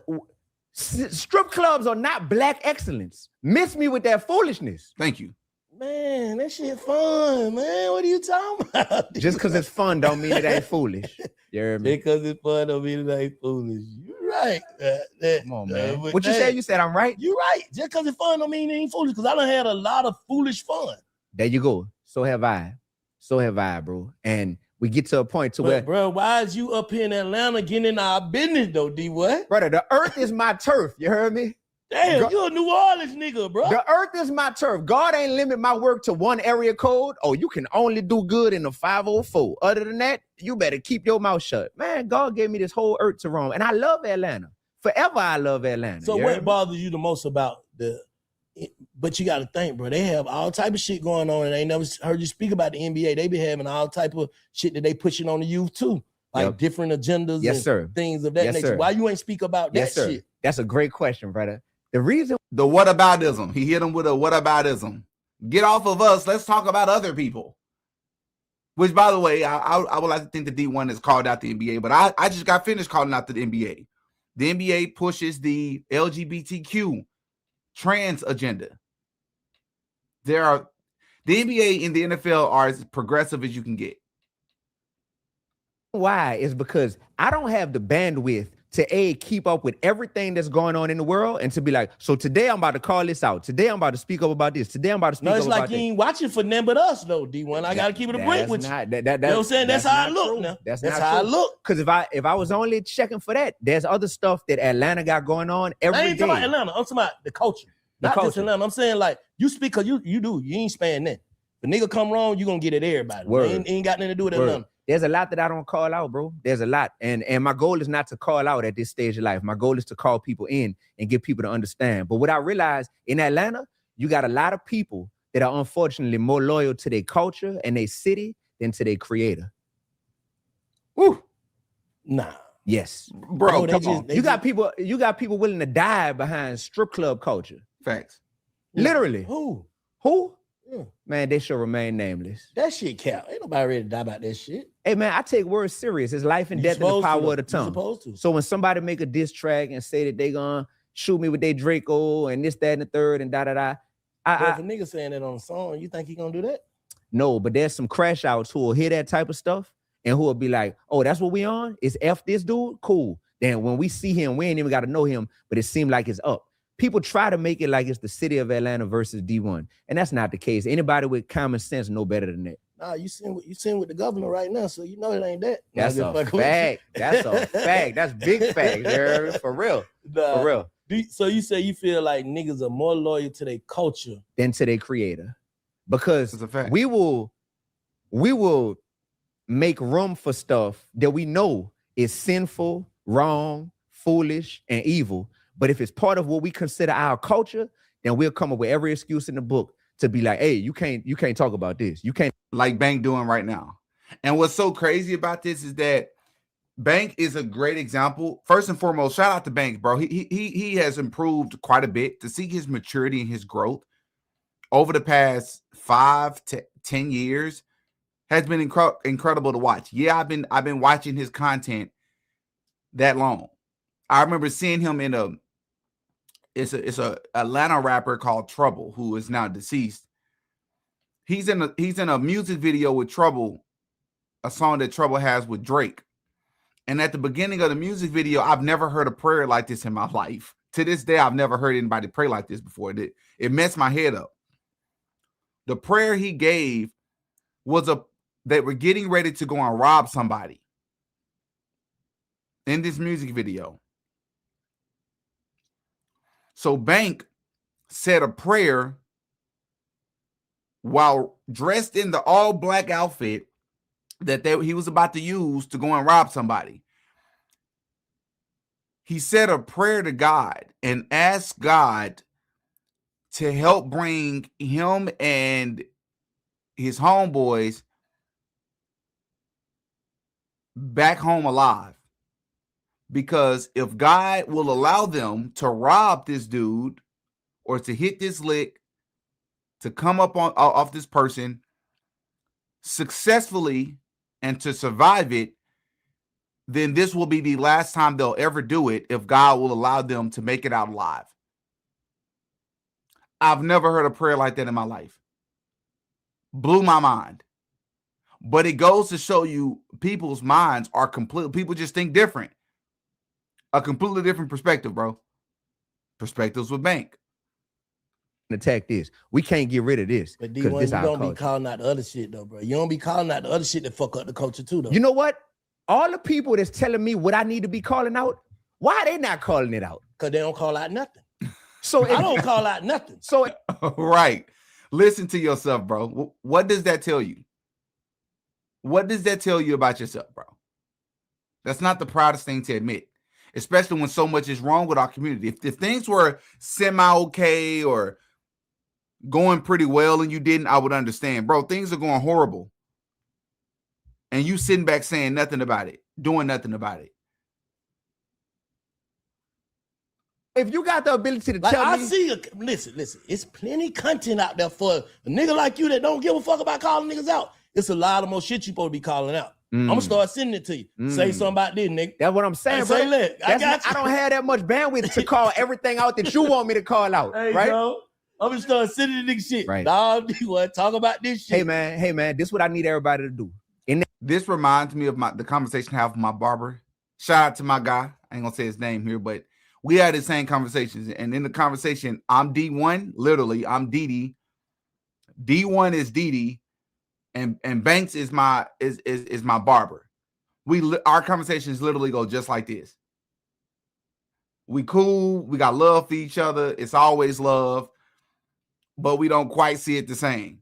strip clubs are not black excellence. Miss me with that foolishness. Thank you. Man, that shit fun, man. What are you talking about? Just because it's fun don't mean it ain't foolish. You heard me? Because it's fun don't mean it ain't foolish. You're right. Come on, man. What you said? You said I'm right? You're right. Just because it's fun don't mean it ain't foolish. Because I done had a lot of foolish fun. There you go. So have I. Bro. And we get to a point to where, bro, why is you up here in Atlanta getting in our business though, D? What? Brother, the earth is my turf. You heard me? Damn, you a New Orleans nigga, bro. The earth is my turf. God ain't limit my work to one area code. Oh, you can only do good in the 504. Other than that, you better keep your mouth shut. Man, God gave me this whole earth to roam. And I love Atlanta. Forever I love Atlanta. So what bothers you the most about but you got to think, bro, they have all type of shit going on, and they never heard you speak about the NBA. They be having all type of shit that they pushing on the youth too. Like different agendas and things of that nature. Sir. Why you ain't speak about that shit? That's a great question, brother. The reason the whataboutism. He hit him with a whataboutism. Get off of us. Let's talk about other people. Which, by the way, I would like to think the D1 has called out the NBA, but I just got finished calling out the NBA. The NBA pushes the LGBTQ trans agenda. The NBA and the NFL are as progressive as you can get. Why? Is because I don't have the bandwidth to keep up with everything that's going on in the world and to be like, so today I'm about to call this out. Today I'm about to speak up about this. Today I'm about to speak up about this. No, it's like you ain't watching for them but us though, D1. I got to keep it a break with you. You know what I'm saying? That's how I look now. That's how I look. Because if I was only checking for that, there's other stuff that Atlanta got going on every day. I ain't talking about Atlanta. I'm talking about the culture. Not just Atlanta. I'm saying like you speak because you ain't spanning that. If a nigga come wrong, you gonna get it everybody. Ain't got nothing to do with Atlanta. There's a lot that I don't call out, bro. There's a lot. And my goal is not to call out at this stage of life. My goal is to call people in and get people to understand. But what I realized in Atlanta, you got a lot of people that are unfortunately more loyal to their culture and their city than to their creator. Woo. Nah. Yes. Bro, come on. You got people willing to die behind strip club culture. Facts. Literally. Who? Yeah. Man, they should remain nameless. That shit count. Ain't nobody ready to die about that shit. Hey, man, I take words serious. It's life and death in the power of the tongue. Supposed to. So when somebody make a diss track and say that they gonna shoot me with their Draco and this, that, and the third and da-da-da. If a nigga saying that on a song, you think he gonna do that? No, but there's some crash outs who will hear that type of stuff and who will be like, oh, that's what we on? Is F this dude? Cool. Then when we see him, we ain't even got to know him, but it seemed like it's up. People try to make it like it's the city of Atlanta versus D1, and that's not the case. Anybody with common sense know better than that. Nah, you sitting with the governor right now, so you know it ain't that. That's a fact. That's a fact. That's big fact. For real. For real. So you say you feel like niggas are more loyal to their culture than to their creator, because we will make room for stuff that we know is sinful, wrong, foolish, and evil. But if it's part of what we consider our culture, then we'll come up with every excuse in the book to be like, hey, you can't talk about this. You can't, like Bank doing right now. And what's so crazy about this is that Bank is a great example. First and foremost, shout out to Bank, bro. He has improved quite a bit. To see his maturity and his growth over the past 5 to 10 years has been incredible to watch. Yeah, I've been watching his content that long. I remember seeing him in it's a Atlanta rapper called Trouble, who is now deceased. He's in a music video with Trouble, a song that Trouble has with Drake. And at the beginning of the music video, I've never heard a prayer like this in my life. To this day, I've never heard anybody pray like this before. It messed my head up. The prayer he gave was they were getting ready to go and rob somebody in this music video. So Dank said a prayer while dressed in the all black outfit that he was about to use to go and rob somebody. He said a prayer to God and asked God to help bring him and his homeboys back home alive. Because if God will allow them to rob this dude or to hit this lick, to come up off this person successfully and to survive it, then this will be the last time they'll ever do it if God will allow them to make it out alive. I've never heard a prayer like that in my life. Blew my mind. But it goes to show you people's minds are people just think different. A completely different perspective, bro. Perspectives with Dank. Attack this. We can't get rid of this. But D1, you don't be calling out the other shit though, bro. You don't be calling out the other shit that fuck up the culture too, though. You know what? All the people that's telling me what I need to be calling out, why are they not calling it out? Because they don't call out nothing. So I don't call out nothing. So right. Listen to yourself, bro. What does that tell you? What does that tell you about yourself, bro? That's not the proudest thing to admit, especially when so much is wrong with our community. If things were semi-okay or going pretty well and you didn't, I would understand. Bro, things are going horrible. And you sitting back saying nothing about it, doing nothing about it. If you got the ability to tell me. Listen, it's plenty content out there for a nigga like you that don't give a fuck about calling niggas out. It's a lot of more shit you supposed to be calling out. I'm gonna start sending it to you. Say something about this, nigga. That's what I'm saying, bro. I don't have that much bandwidth to call everything out that you want me to call out, hey, right? Bro, I'm gonna start sending the nigga shit. Right. Dog, you want to talk about this shit? Hey man, this is what I need everybody to do. This reminds me of the conversation I have with my barber. Shout out to my guy. I ain't gonna say his name here, but we had the same conversations. And in the conversation, I'm D1, literally, I'm DD. D1 is DD, and Banks is my barber. Our conversations literally go just like this. We cool, we got love for each other. It's always love, but we don't quite see it the same.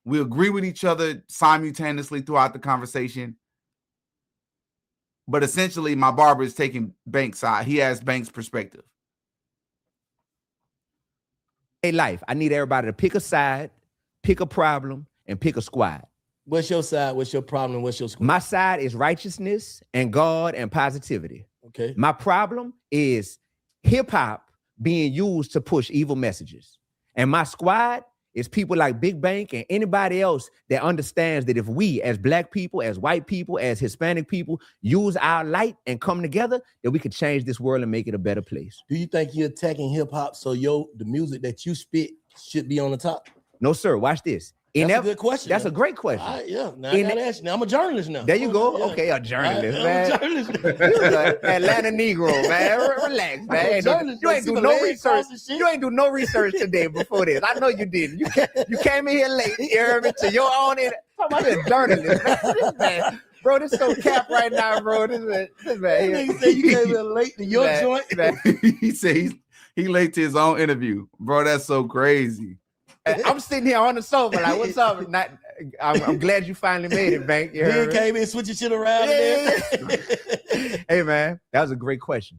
We agree with each other simultaneously throughout the conversation. But essentially, my barber is taking Bank's side. He has Bank's perspective. Hey, life, I need everybody to pick a side, pick a problem, and pick a squad. What's your side? What's your problem? What's your squad? My side is righteousness and God and positivity. Okay. My problem is hip-hop being used to push evil messages. And my squad is people like Big Bank and anybody else that understands that if we as black people, as white people, as Hispanic people use our light and come together, that we could change this world and make it a better place. Do you think you're attacking hip hop so the music that you spit should be on the top? No, sir. Watch this. That's a good question. That's a great question. Yeah. Now I gotta ask you. Now I'm a journalist now. There you go. Yeah. Okay, a journalist, man. I'm a journalist. Atlanta Negro, man. Relax, man. You ain't do no research. You ain't do no research today before this. I know you didn't. You came in here late. You heard me to your own. Talking about a journalist, man. This man. Bro, this so cap right now, bro. This man. Nigga say you came in late to your joint. He said he late to his own interview. Bro, that's so crazy. I'm sitting here on the sofa like, what's up? I'm glad you finally made it, Bank. You Then came in switching shit around. Yeah. Hey, man, that was a great question.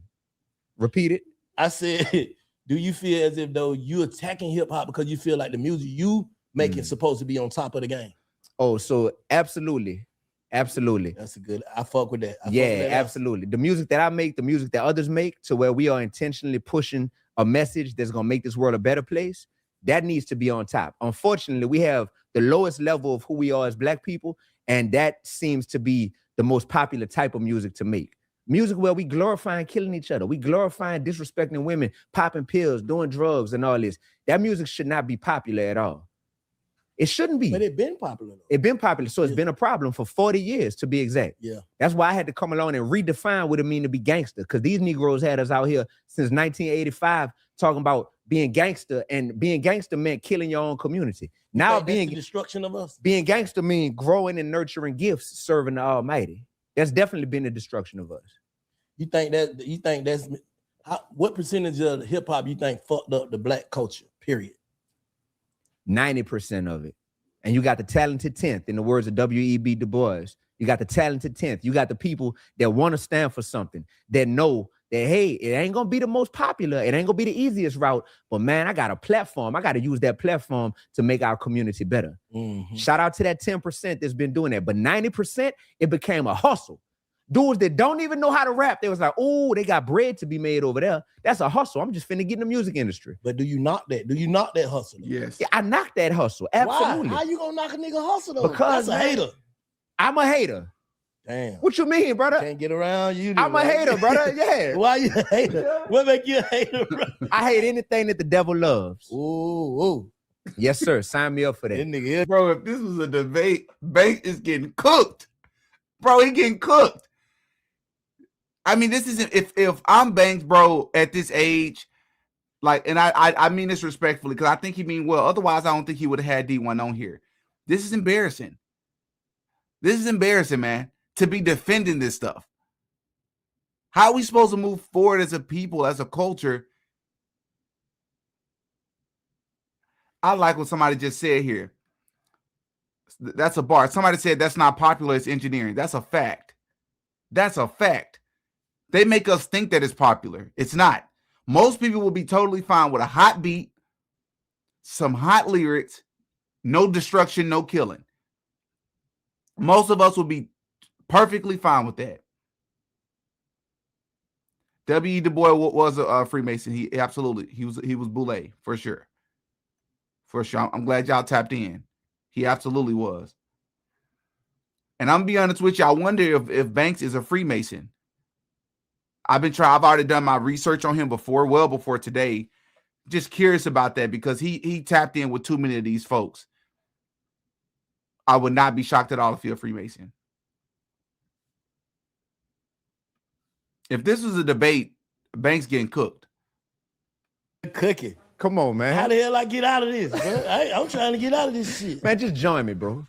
Repeat it. I said, do you feel as if though you attacking hip hop because you feel like the music you make is supposed to be on top of the game? Oh, so absolutely. Absolutely. That's a good, I fuck with that. Absolutely. The music that I make, the music that others make, to where we are intentionally pushing a message that's going to make this world a better place, that needs to be on top. Unfortunately, we have the lowest level of who we are as black people, and that seems to be the most popular type of music to make. Music where we glorifying killing each other. We glorifying disrespecting women, popping pills, doing drugs and all this. That music should not be popular at all. It shouldn't be. But it been popular though. It been popular. So it's been a problem for 40 years to be exact. Yeah. That's why I had to come along and redefine what it mean to be gangster. Because these Negroes had us out here since 1985 talking about being gangster, and being gangster meant killing your own community. Now being the destruction of us. Being gangster means growing and nurturing gifts, serving the Almighty. That's definitely been the destruction of us. You think that's what percentage of hip hop you think fucked up the black culture? Period. 90% of it. And you got the talented 10th, in the words of W.E.B. Du Bois. You got the talented 10th. You got the people that want to stand for something, that know that, hey, it ain't going to be the most popular. It ain't going to be the easiest route. But, man, I got a platform. I got to use that platform to make our community better. Mm-hmm. Shout out to that 10% that's been doing that. But 90%, it became a hustle. Dudes that don't even know how to rap, they was like, oh, they got bread to be made over there. That's a hustle. I'm just finna get in the music industry. But do you knock that? Do you knock that hustle? Yes. Yeah, I knocked that hustle. Absolutely. Why? How you gonna knock a nigga hustle though? Because that's a hater. I'm a hater. Damn. What you mean, brother? Can't get around you. I'm a hater, brother. Yeah. Why you a hater? What make you a hater, bro? I hate anything that the devil loves. Ooh. Yes, sir. Sign me up for that. That nigga, Bro, if this was a debate, Banks is getting cooked. Bro, he getting cooked. I mean, this isn't, if I'm Banks, bro, at this age, like, and I mean this respectfully, because I think he mean well. Otherwise, I don't think he would have had D1 on here. This is embarrassing. This is embarrassing, man, to be defending this stuff. How are we supposed to move forward as a people, as a culture? I like what somebody just said here. That's a bar. Somebody said that's not popular, it's engineering. That's a fact. That's a fact. They make us think that it's popular. It's not. Most people will be totally fine with a hot beat, some hot lyrics, no destruction, no killing. Most of us will be perfectly fine with that. W.E. Du Bois was a Freemason. He absolutely, he was Boule, for sure. For sure. I'm glad y'all tapped in. He absolutely was. And I'm gonna be honest with you, I wonder if Banks is a Freemason. I've already done my research on him before, well before today. Just curious about that because he tapped in with too many of these folks. I would not be shocked at all if he's a Freemason. If this was a debate, Banks getting cooked. Cooking. Come on, man. How the hell I get out of this, bro? I'm trying to get out of this shit. Man, just join me, bro.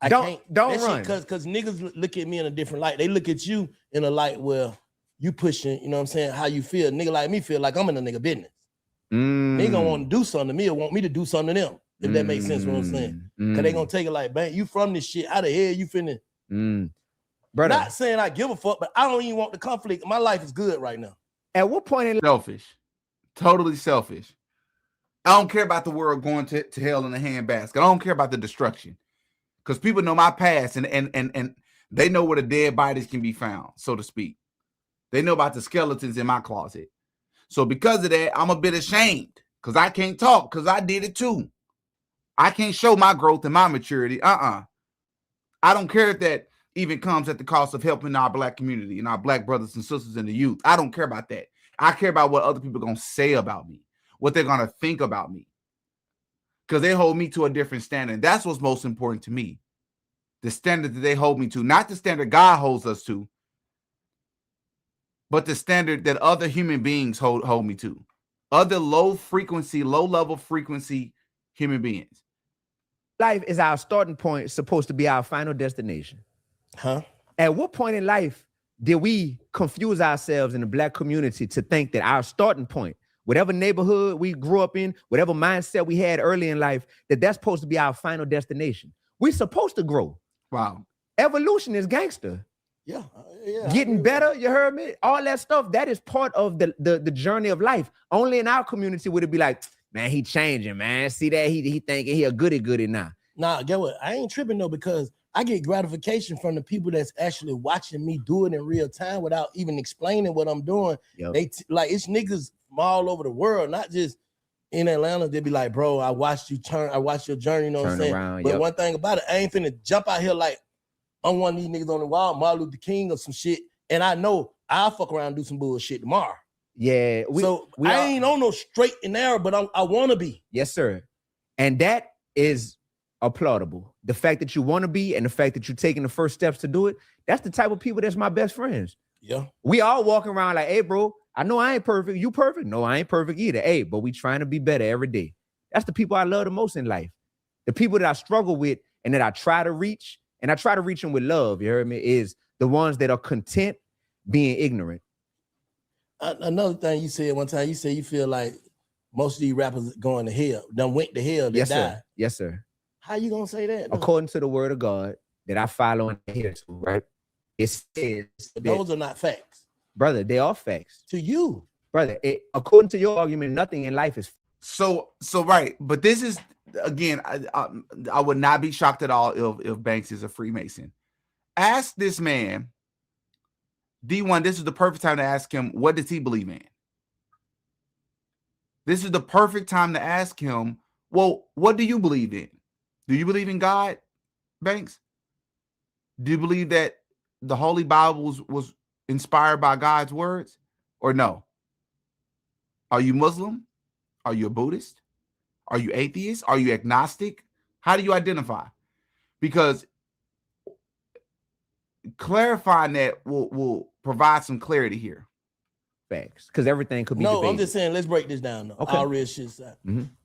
Don't run. Because niggas look at me in a different light. They look at you in a light where you pushing, you know what I'm saying, how you feel. Nigga like me feel like I'm in a nigga business. They gonna want to do something to me or want me to do something to them. If that makes sense what I'm saying. Because they gonna take it like, man, you from this shit. How the hell you finna? Brother. Not saying I give a fuck, but I don't even want the conflict. My life is good right now. At what point in selfish? Totally selfish. I don't care about the world going to hell in a handbasket. I don't care about the destruction. Because people know my past and they know where the dead bodies can be found, so to speak. They know about the skeletons in my closet. So because of that, I'm a bit ashamed because I can't talk because I did it too. I can't show my growth and my maturity. I don't care if that even comes at the cost of helping our black community and our black brothers and sisters in the youth. I don't care about that. I care about what other people are going to say about me, what they're going to think about me, because they hold me to a different standard. That's what's most important to me. The standard that they hold me to, not the standard God holds us to, but the standard that other human beings hold me to. Other low-level frequency human beings. life is our starting point, supposed to be our final destination? Huh? At what point in life did we confuse ourselves in the black community to think that our starting point, whatever neighborhood we grew up in, whatever mindset we had early in life, that's supposed to be our final destination? We're supposed to grow. Wow. Evolution is gangster. Yeah. Getting better, you heard me? All that stuff, that is part of the journey of life. Only in our community would it be like, man, he changing, man. See that? He thinking he a goody now. Nah, get what? I ain't tripping though, because I get gratification from the people that's actually watching me do it in real time without even explaining what I'm doing. Yep. They like, it's niggas from all over the world, not just in Atlanta. They be like, bro, I watched your journey, you know what I'm saying? Around, but yep. One thing about it, I ain't finna jump out here like I'm one of these niggas on the wall, Martin Luther King or some shit, and I know I'll fuck around and do some bullshit tomorrow. Yeah. I ain't on no straight and narrow, but I want to be. Yes, sir. And that is applaudable. The fact that you want to be and the fact that you're taking the first steps to do it, that's the type of people that's my best friends. Yeah. We all walking around like, hey, bro, I know I ain't perfect. You perfect? No, I ain't perfect either. Hey, but we trying to be better every day. That's the people I love the most in life. The people that I struggle with and that I try to reach, and I try to reach them with love, you heard me, is the ones that are content being ignorant. Another thing you said one time, you said you feel like most of these rappers going to hell, done went to hell, they Yes, died. sir. Yes, sir. How you gonna say that? According to the word of God that I follow and adhere to, right? It says those are not facts. Brother, they are facts. To you. Brother, according to your argument, nothing in life is so right. But this is, again, I would not be shocked at all if Banks is a Freemason. Ask this man, D1, this is the perfect time to ask him, what does he believe in? This is the perfect time to ask him, well, what do you believe in? Do you believe in God, Banks? Do you believe that the Holy Bible was inspired by God's words, or no? Are you Muslim? Are you a Buddhist? Are you atheist? Are you agnostic? How do you identify? Because clarifying that will provide some clarity here. Facts, because everything could be debated. I'm just saying, let's break this down though. Okay. All real shit aside.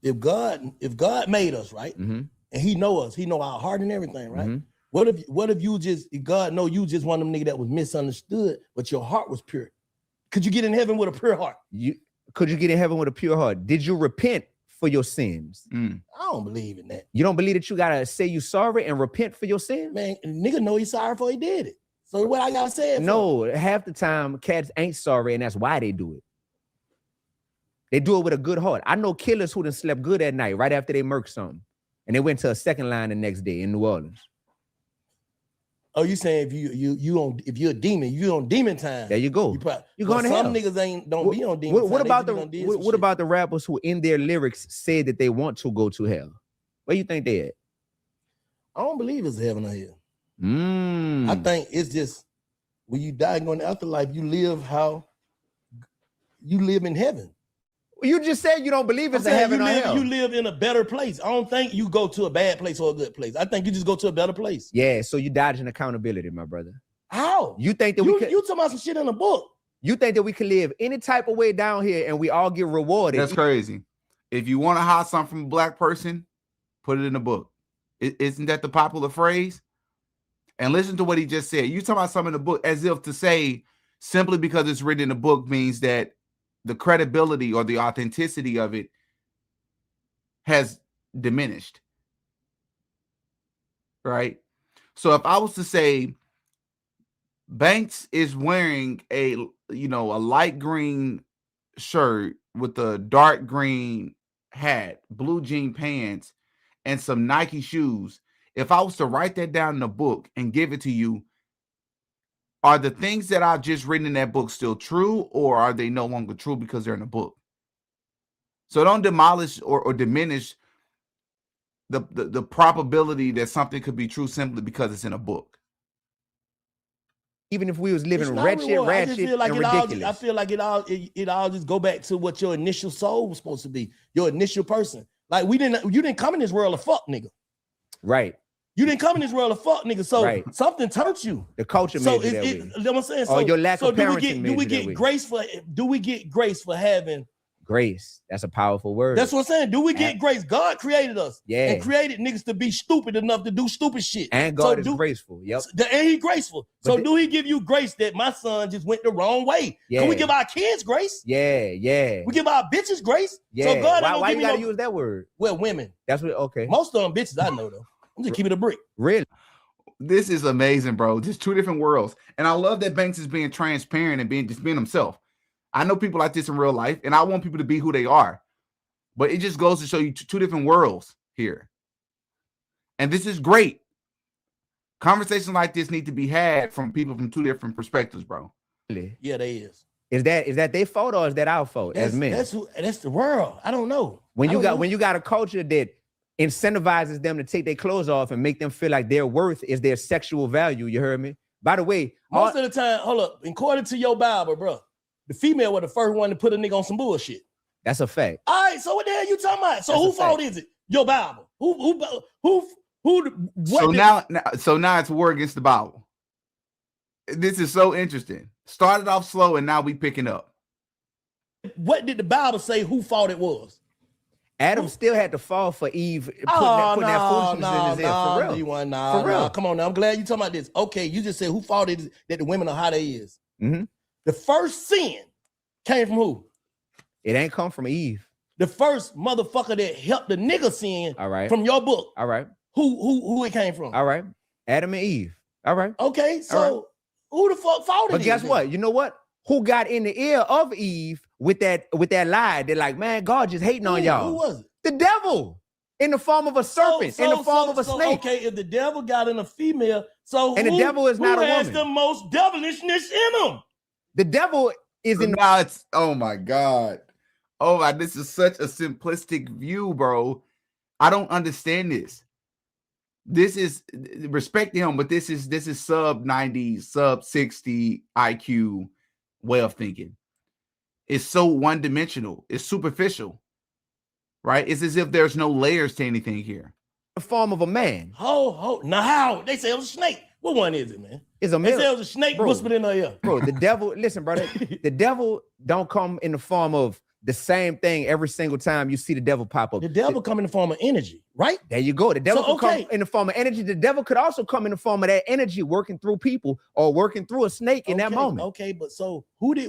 If God made us, right? And he know us, he know our heart and everything, right? What if you just, God know you just one of them niggas that was misunderstood, but your heart was pure? Could you get in heaven with a pure heart? Could you get in heaven with a pure heart? Did you repent for your sins? I don't believe in that. You don't believe that you gotta say you sorry and repent for your sins? Man, nigga know he's sorry before he did it. So what I gotta say? No, half the time cats ain't sorry, and that's why they do it. They do it with a good heart. I know killers who done slept good at night right after they murked something, and they went to a second line the next day in New Orleans. Oh, you saying if you're a demon, you on demon time? There you go. You going to hell. Some niggas don't be on demon time. What about the rappers who in their lyrics say that they want to go to hell? Where you think they at? I don't believe it's heaven or hell. I think it's just when you die and go in the afterlife, you live how you live in heaven. You just said you don't believe it's a heaven or hell. You live in a better place. I don't think you go to a bad place or a good place. I think you just go to a better place. Yeah, so you dodging accountability, my brother. How? You think that you talking about some shit in a book? You think that we can live any type of way down here and we all get rewarded? That's crazy. If you want to hide something from a black person, put it in a book. Isn't that the popular phrase? And listen to what he just said. You talking about something in the book as if to say simply because it's written in the book means that the credibility or the authenticity of it has diminished. Right? So if I was to say Banks is wearing a light green shirt with a dark green hat, blue jean pants, and some Nike shoes, if I was to write that down in a book and give it to you, are the things that I've just written in that book still true, or are they no longer true because they're in a book? So don't demolish or diminish the probability that something could be true simply because it's in a book. Even if we was living ratchet, and ridiculous. I feel like it all just go back to what your initial soul was supposed to be, your initial person. Like you didn't come in this world a fuck nigga. Right. You didn't come in this world a fuck nigga. So something turned you. The culture made you that way. You know what I'm saying? Or your lack of parenting do we get grace for having grace? That's a powerful word. That's what I'm saying. Do we get grace? God created us. Yeah. And created niggas to be stupid enough to do stupid shit. And God is graceful. Yep. And he graceful. So do he give you grace that my son just went the wrong way? Yeah. Can we give our kids grace? Yeah. We give our bitches grace? Yeah. So God why you gotta use that word? Well, women. That's what, okay. Most of them bitches I know though. I'm just keeping it a brick. Really? This is amazing, bro. Just two different worlds. And I love that Banks is being transparent and being himself. I know people like this in real life, and I want people to be who they are. But it just goes to show you two different worlds here. And this is great. Conversations like this need to be had from people from two different perspectives, bro. Really? Yeah, they is. Is that their fault or is that our fault as men? That's the world. I don't know. When you got a culture that incentivizes them to take their clothes off and make them feel like their worth is their sexual value, you heard me? By the way, most of the time, hold up, according to your Bible, bro, the female was the first one to put a nigga on some bullshit. that's a fact. All right, so what the hell you talking about? So That's who a fault fact. is it? Your Bible. Who? So now it's war against the Bible. This is so interesting. Started off slow and now we picking up. What did the Bible say who fault it was? Adam still had to fall for Eve putting that foolishness in his head. For real. For real. Come on now. I'm glad you talking about this. Okay, you just said who fault it is that the women are how they is. Mm-hmm. The first sin came from who? It ain't come from Eve. The first motherfucker that helped the nigga sin All right. from your book. All right. Who it came from? All right. Adam and Eve. All right. Okay, so All right. who the fuck fault it is? But guess then? what? You know what? Who got in the ear of Eve with that lie? They're like, man, God just hating on y'all. Who was it? The devil in the form of a serpent, in the form of a snake. Okay, if the devil got in a female, so And the devil is not a who has woman. the most devilishness in him? The devil is in the Now it's oh my God. Oh my, this is such a simplistic view, bro. I don't understand this. This is respect to him, but this is sub 90, sub 60 IQ way of thinking. It's so one-dimensional, it's superficial, right? It's as if there's no layers to anything here. form of a man. Now how? They say it was a snake. What one is it, man? It's a They say male. it was a snake Bro. whispered in her ear. Bro, the devil, listen, brother, the devil don't come in the form of the same thing every single time you see the devil pop up. The devil come in the form of energy, right? There you go. The devil So, could okay. come in the form of energy. The devil could also come in the form of that energy working through people or working through a snake in that Okay, moment. Okay, but so who did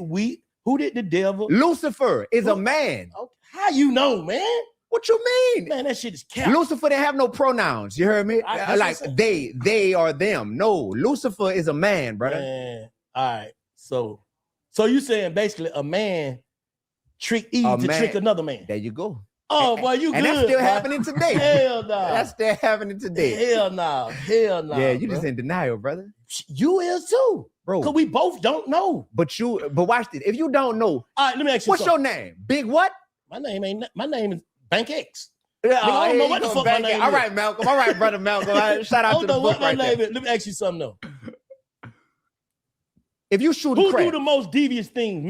the devil? Lucifer is a Who- man. Okay, how you know, man? What you mean? Man, that shit is cap. Lucifer didn't have no pronouns. You heard me? That's Like what I'm they or them. No, Lucifer is a man, brother. Man, all right. So you saying basically a man tricked Eve A to man- trick another man? There you go. Oh, boy, you And good? that's still boy. happening today. Hell no. That's still happening today. Hell no. Hell no. Yeah, you bro. just in denial, brother. You is too, Bro. because we both don't know. But watch this. If you don't know, All right, let me ask you what's something. your name? Big what? My name is Bank X. Yeah, I don't know here what you the go, fuck my back name in. All is. right, Malcolm. All right, brother Malcolm. All right, shout I out don't to know the what book my right name there. is. Let me ask you something though. If you shoot Who crap, do the most devious things,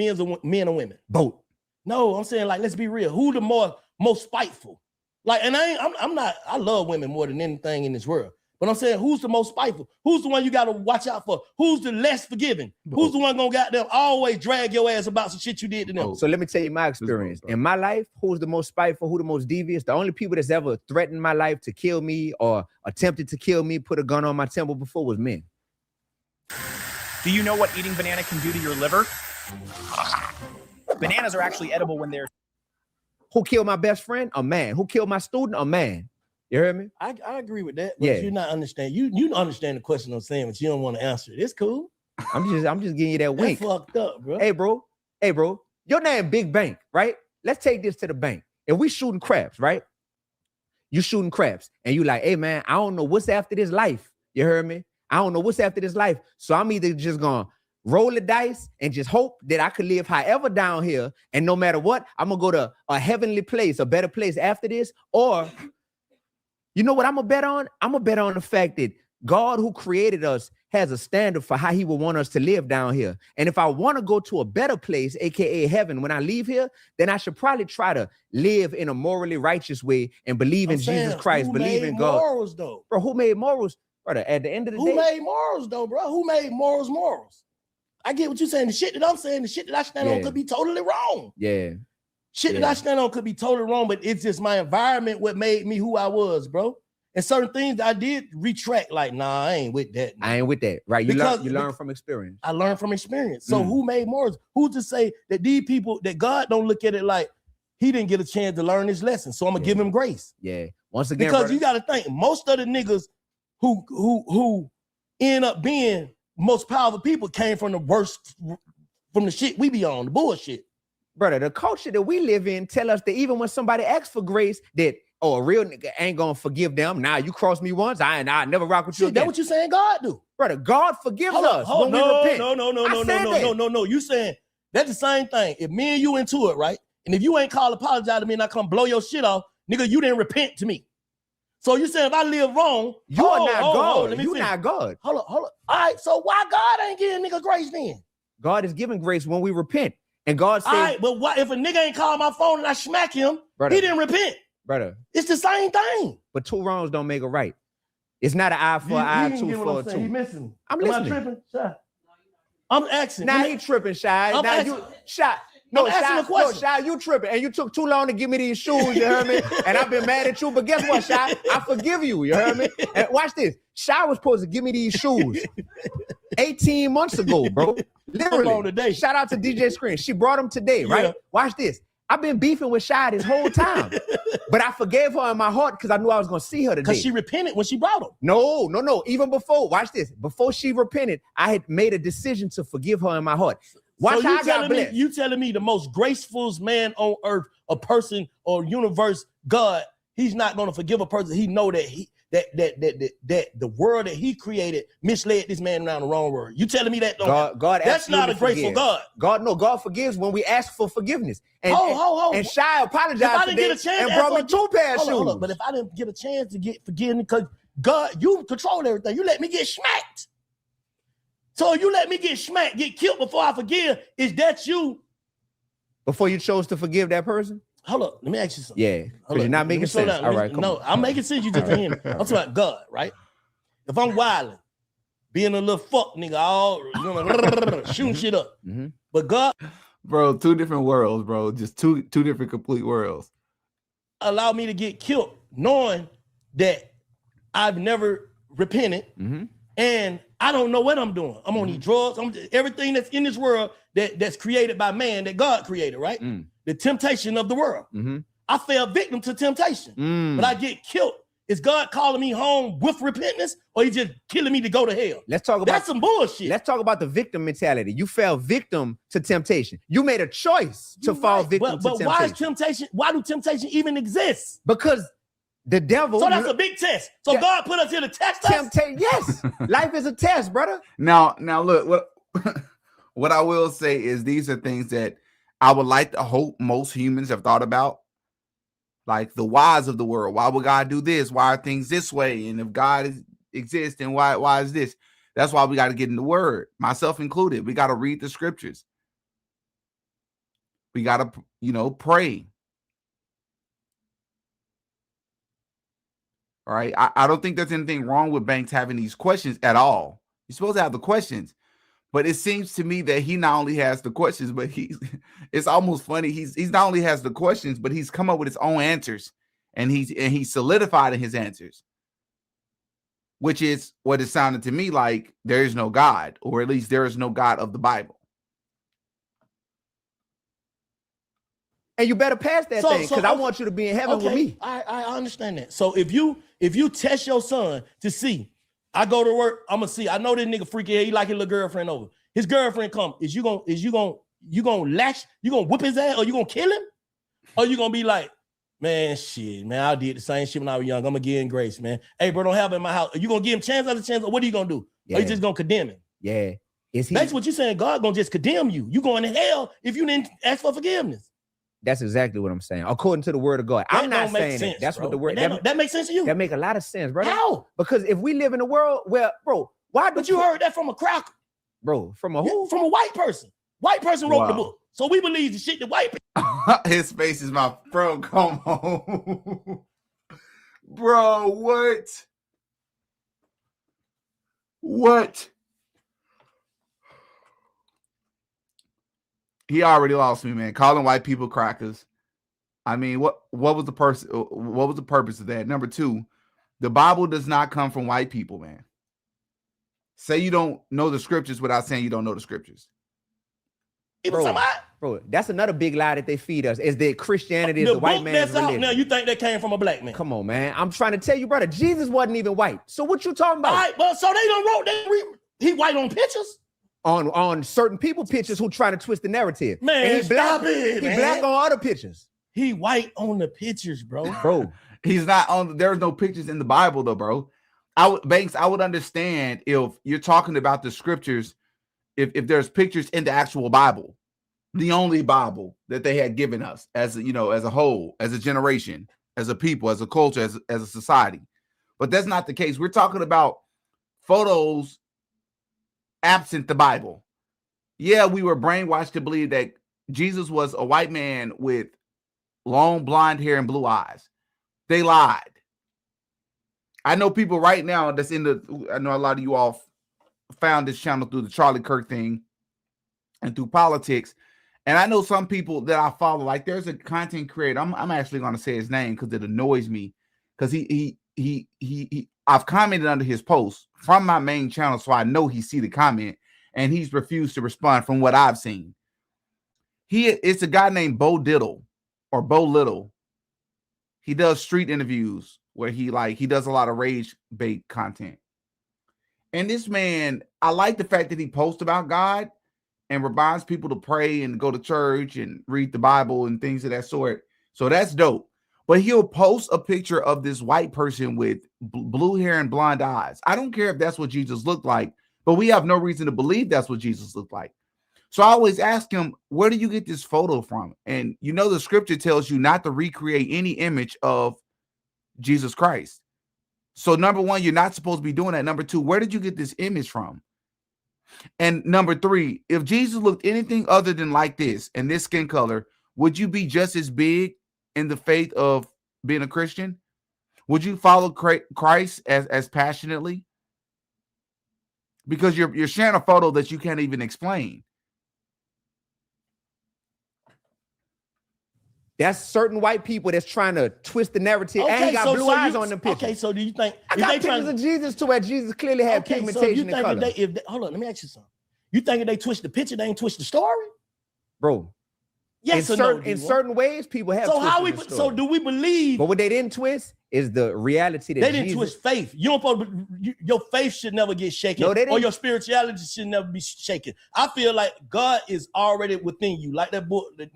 men or women? both. No, I'm saying like let's be real. Who the most spiteful? Like, and I'm not. I love women more than anything in this world. But I'm saying, who's the most spiteful? Who's the one you got to watch out for? Who's the less forgiving? Who's the one gonna goddamn always drag your ass about some shit you did to them? So let me tell you my experience. bro. In my life, who's the most spiteful, who the most devious? The only people that's ever threatened my life to kill me or attempted to kill me, put a gun on my temple before was men. Do you know what eating banana can do to your liver? Bananas are actually edible when they're Who killed my best friend? A man. Who killed my student? A man. You heard me? I agree with that. But Yeah. you're not understand. You understand the question I'm saying, but you don't want to answer it. It's cool. I'm just giving you that That's wink. fucked up, bro. Hey, bro. Your name Big Bank, right? Let's take this to the bank. And we shooting craps, right? You shooting craps. And you like, hey, man, I don't know what's after this life. You heard me? I don't know what's after this life. So I'm either just going to roll the dice and just hope that I could live however down here. And no matter what, I'm going to go to a heavenly place, a better place after this. Or, you know what I'm going to bet on? I'm going to bet on the fact that God who created us has a standard for how he would want us to live down here. And if I want to go to a better place, aka heaven, when I leave here, then I should probably try to live in a morally righteous way and believe in I'm saying, Jesus Christ, who believe made in God. morals though? Bro, who made morals? Brother, at the end of the Who day, made morals though, bro? Who made morals? I get what you're saying. The shit that I'm saying, the shit that I stand on Yeah. could be totally wrong. yeah. Shit that Yeah. I stand on could be totally wrong, but it's just my environment what made me who I was, bro. And certain things I did retract, like, nah, I ain't with that. I ain't with that, right? You Because- learn from experience. I learned from experience. So Mm. who made morals? Who's to say that these people, that God don't look at it like he didn't get a chance to learn his lesson, so I'm gonna Yeah. give him grace. Yeah. Once again, Because brother, you got to think, most of the niggas who end up being most powerful people came from the worst, from the shit we be on, the bullshit. brother, the culture that we live in tell us that even when somebody asks for grace, that a real nigga ain't gonna forgive them. Now you cross me once, I never rock with you Shit, that again. what you saying God do? Brother, God forgives Hold us up, when we no, repent. no. You saying that's the same thing. If me and you into it, right? And if you ain't apologize to me and I come blow your shit off, nigga, you didn't repent to me. So you saying if I live wrong, You are not God. let me You finish. not God. Hold up. All right, so why God ain't giving nigga grace then? God is giving grace when we repent. And God says, All right, but what if a nigga ain't call my phone and I smack him? Brother. He didn't repent. brother, It's the same thing. but 2 wrongs don't make a right. It's not an eye for an eye, 2 for a 2. He missing me. I'm Am listening. I tripping? Shy. I'm asking. Now he tripping, Shy. I'm Now asking- you, Shy. No, I'm asking Shy, a question. Shy, you tripping. And you took too long to give me these shoes, you heard me? And I've been mad at you, but guess what, Shy? I forgive you, you heard me? And watch this. Shy was supposed to give me these shoes 18 months ago, bro. Literally. on today. Shout out to DJ Screen. She brought them today, right? Yeah. Watch this. I've been beefing with Shy this whole time. But I forgave her in my heart because I knew I was going to see her today. Because she repented when she brought him. No. Even before, watch this. Before she repented, I had made a decision to forgive her in my heart. Watch So how I got me, blessed. you telling me the most graceful man on earth, a person or universe, God, he's not going to forgive a person. He know that that the world that he created misled this man around the wrong word. You telling me that? God that's not a absolutely graceful forgives. God. God forgives when we ask for forgiveness. And, Ho. and Shy apologized If I didn't today get a chance and to brought me ask 2 pair of shoes. Hold up. But if I didn't get a chance to get forgiven, because God, you control everything. You let me get smacked. So you let me get smacked, get killed before I forgive. Is that you? Before you chose to forgive that person? Hold up. Let me ask you something. Yeah, because you're not making sense. All right, come no, on. I'm making sense. You just hear me. I'm talking about God, right? If I'm wilding, being a little fuck nigga, all shooting shit up. Mm-hmm. But God Bro, 2 different worlds, bro. Just two different complete worlds. allowed me to get killed, knowing that I've never repented. Mm-hmm. And I don't know what I'm doing. I'm on these drugs. Everything that's in this world that's created by man, that God created, right? The temptation of the world. Mm-hmm. I fell victim to temptation, but I get killed. Is God calling me home with repentance, or he just killing me to go to hell? Let's talk about That's some bullshit. Let's talk about the victim mentality. You fell victim to temptation. You made a choice to fall victim to temptation. But why is temptation? Why do temptation even exist? Because the devil. So that's a big test. So Yeah. God put us here to test us. Yes, life is a test, brother. Now look, what I will say is these are things that I would like to hope most humans have thought about. Like the whys of the world. Why would God do this? Why are things this way? And if God exists, then why is this? That's why we got to get in the word, myself included. We got to read the scriptures. We got to, pray. All right. I don't think there's anything wrong with Banks having these questions at all. You're supposed to have the questions. But it seems to me that he not only has the questions, but it's almost funny. He's not only has the questions, but he's come up with his own answers, and he's solidified in his answers, which is what it sounded to me like there is no God, or at least there is no God of the Bible. And you better pass that thing, because I want you to be in heaven with me. I understand that. So if you test your son to see, I go to work, I'm gonna see. I know this nigga freaky. He like his little girlfriend over. His girlfriend come. Is you gonna lash? You gonna whip his ass, or you gonna kill him? Or you gonna be like, man, shit, man, I did the same shit when I was young. I'm gonna give him grace, man. Hey, bro, don't have him in my house. Are you gonna give him chance after chance, or what are you gonna do? Yeah. Or you just gonna condemn him? Yeah. That's what you're saying. God gonna just condemn you. You going to hell if you didn't ask for forgiveness. That's exactly what I'm saying. According to the word of God. I'm not saying sense, that. That's bro. what the word that makes sense to you. That make a lot of sense, brother. How? Because if we live in a world where, bro, why? But you heard that from a cracker, bro, from a who? From a white person. White person wrote the book, so we believe the shit that white people. His face is my bro. Come on, bro. What? He already lost me, man. Calling white people crackers. I mean, what was the purpose of that? Number 2, the Bible does not come from white people, man. Say you don't know the scriptures without saying you don't know the scriptures. Bro, that's another big lie that they feed us, is that Christianity is the white man's religion. Now you think that came from a black man? Come on, man. I'm trying to tell you, brother, Jesus wasn't even white. So what you talking about? All right, but so they done wrote that he white on pictures? On certain people pictures who try to twist the narrative. Man, and he black, stop it, man. He black on other pictures. He white on the pictures, bro. Bro. He's not on. There's no pictures in the Bible, though, bro. I would understand if you're talking about the scriptures, if there's pictures in the actual Bible, the only Bible that they had given us as a whole, as a generation, as a people, as a culture, as a society. but that's not the case. We're talking about photos absent the Bible. Yeah, we were brainwashed to believe that Jesus was a white man with long blonde hair and blue eyes. They lied. I know people right now that's I know a lot of you all found this channel through the Charlie Kirk thing and through politics. And I know some people that I follow, like there's a content creator. I'm actually going to say his name because it annoys me, because I've commented under his post from my main channel, so I know he see the comment, and he's refused to respond from what I've seen. It's a guy named Bo Little. He does street interviews where he does a lot of rage bait content. And this man, I like the fact that he posts about God and reminds people to pray and go to church and read the Bible and things of that sort. So that's dope. But he'll post a picture of this white person with blue hair and blonde eyes. I don't care if that's what Jesus looked like, but we have no reason to believe that's what Jesus looked like. So I always ask him, where do you get this photo from? And you know, the scripture tells you not to recreate any image of Jesus Christ. So number one, you're not supposed to be doing that. Number two, where did you get this image from? And number three, if Jesus looked anything other than like this and this skin color, would you be just as big in the faith of being a Christian? Would you follow Christ as passionately? Because you're sharing a photo that you can't even explain. That's certain white people that's trying to twist the narrative. And he got blue eyes on them pictures. Okay, so do you think I got pictures of Jesus to where Jesus clearly had pigmentation and color? Hold on, let me ask you something. You think if they twist the picture, they ain't twist the story? Bro. Yes, in certain ways, people have. So do we believe? But what they didn't twist is the reality that they didn't twist faith. Your faith should never get shaken, or your spirituality should never be shaken. I feel like God is already within you, like that book that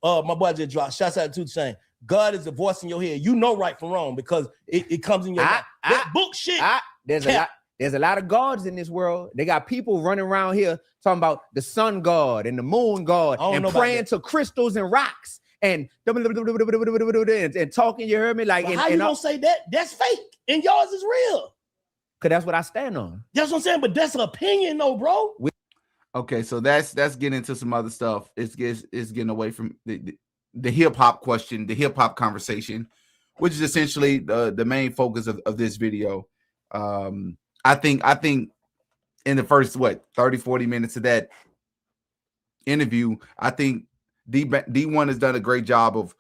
my boy just dropped. Shouts out to the saying, God is a voice in your head. You know right from wrong because it comes in your mind. That book shit. There's a lot of gods in this world. They got people running around here talking about the sun god and the moon god and praying to crystals and rocks and talking. You heard me? Like, how you gonna say that? That's fake and yours is real. Cause that's what I stand on. That's what I'm saying. But that's an opinion, though, bro. Okay, so that's getting into some other stuff. It's getting away from the hip hop question, the hip hop conversation, which is essentially the main focus of this video. I think in the first 30-40 minutes of that interview, I think D1 has done a great job of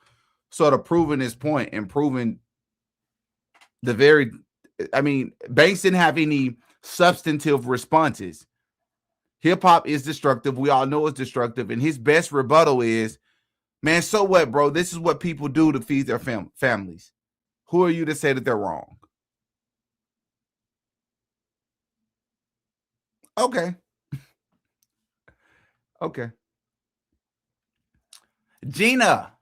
sort of proving his point and proving Banks didn't have any substantive responses. Hip hop is destructive. We all know it's destructive. And his best rebuttal is, man, so what, bro? This is what people do to feed their families. Who are you to say that they're wrong? Okay. Okay. Gina,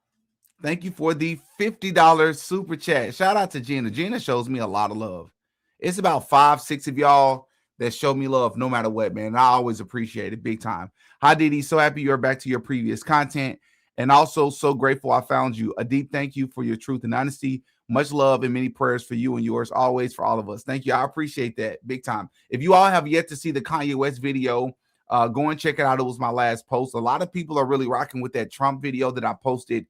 thank you for the $50 super chat. Shout out to Gina. Gina shows me a lot of love. It's about 5-6 of y'all that show me love no matter what, man. I always appreciate it big time. Hi, Didi. So happy you're back to your previous content. And also so grateful I found you. A deep thank you for your truth and honesty. Much love and many prayers for you and yours always for all of us. Thank you. I appreciate that big time. If you all have yet to see the Kanye West video, go and check it out. It was my last post. A lot of people are really rocking with that Trump video that I posted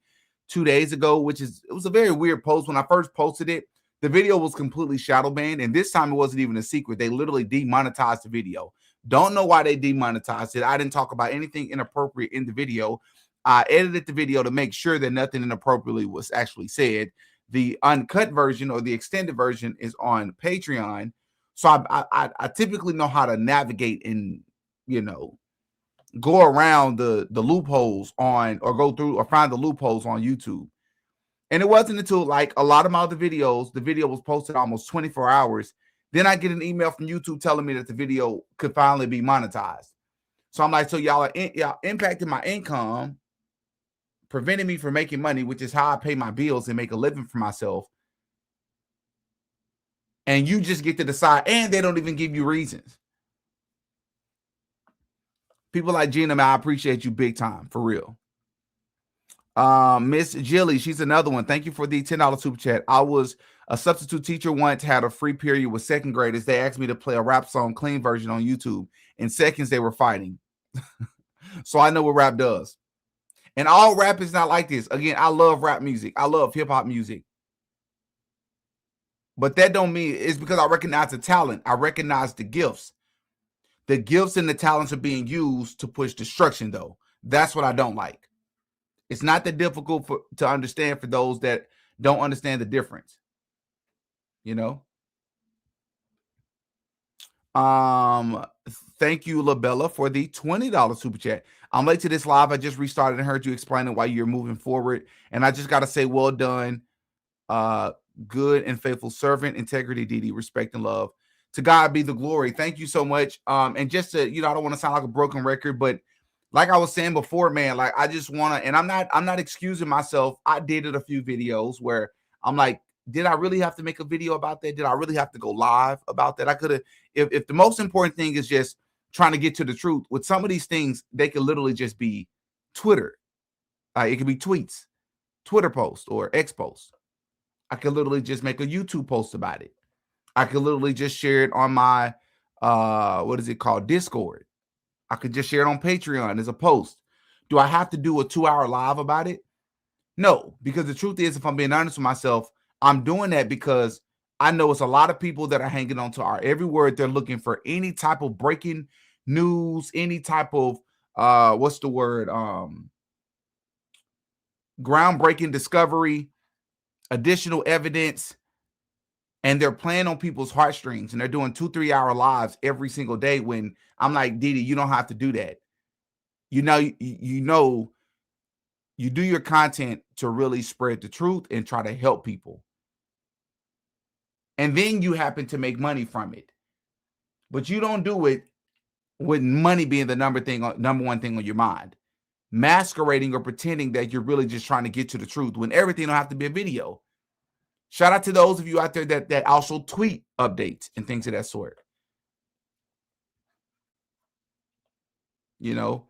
2 days ago, it was a very weird post. When I first posted it, the video was completely shadow banned. And this time it wasn't even a secret. They literally demonetized the video. Don't know why they demonetized it. I didn't talk about anything inappropriate in the video. I edited the video to make sure that nothing inappropriately was actually said. The uncut version or the extended version is on Patreon. So I typically know how to navigate and, go around the loopholes on, or go through or find the loopholes on YouTube. And it wasn't until like a lot of my other videos, the video was posted almost 24 hours. Then I get an email from YouTube telling me that the video could finally be monetized. So I'm like, so y'all impacting my income, preventing me from making money, which is how I pay my bills and make a living for myself. And you just get to decide, and they don't even give you reasons. People like Gina, man, I appreciate you big time, for real. Miss Jilly, she's another one. Thank you for the $10 super chat. I was a substitute teacher once, had a free period with second graders. They asked me to play a rap song clean version on YouTube. In seconds, they were fighting. So I know what rap does. And all rap is not like this. Again, I love rap music. I love hip-hop music. But that don't mean it's because I recognize the talent. I recognize the gifts. The gifts and the talents are being used to push destruction, though. That's what I don't like. It's not that difficult to understand for those that don't understand the difference. You know? Thank you, LaBella, for the $20 super chat. I'm late to this live. I just restarted and heard you explaining why you're moving forward. And I just got to say, well done. Good and faithful servant, integrity, DD, respect and love. To God be the glory. Thank you so much. And just to, I don't want to sound like a broken record, but like I was saying before, man, like I just want to, and I'm not excusing myself. I did it a few videos where I'm like, did I really have to make a video about that? Did I really have to go live about that? I could have, if the most important thing is just trying to get to the truth, with some of these things, they could literally just be Twitter. It could be tweets, Twitter post or X post. I could literally just make a YouTube post about it. I could literally just share it on my, what is it called? Discord. I could just share it on Patreon as a post. Do I have to do a 2-hour live about it? No, because the truth is, if I'm being honest with myself, I'm doing that because I know it's a lot of people that are hanging on to our every word. They're looking for any type of breaking news, any type of, groundbreaking discovery, additional evidence. And they're playing on people's heartstrings, and they're doing 2-3 hour lives every single day. When I'm like, Didi, you don't have to do that. You do your content to really spread the truth and try to help people. And then you happen to make money from it. But you don't do it with money being the number one thing on your mind. Masquerading or pretending that you're really just trying to get to the truth when everything don't have to be a video. Shout out to those of you out there that also tweet updates and things of that sort. And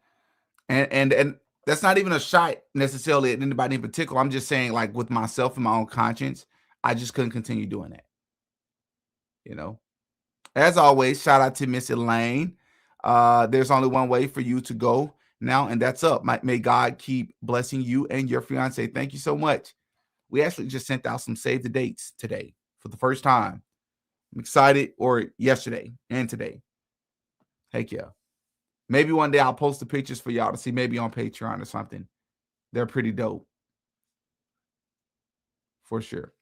that's not even a shot necessarily at anybody in particular. I'm just saying, like, with myself and my own conscience, I just couldn't continue doing that. As always, shout out to Miss Elaine. There's only one way for you to go now, and that's up. May God keep blessing you and your fiance. Thank you so much. We actually just sent out some save the dates today for the first time. I'm excited, or yesterday and today. Heck yeah. Maybe one day I'll post the pictures for y'all to see, maybe on Patreon or something. They're pretty dope. For sure.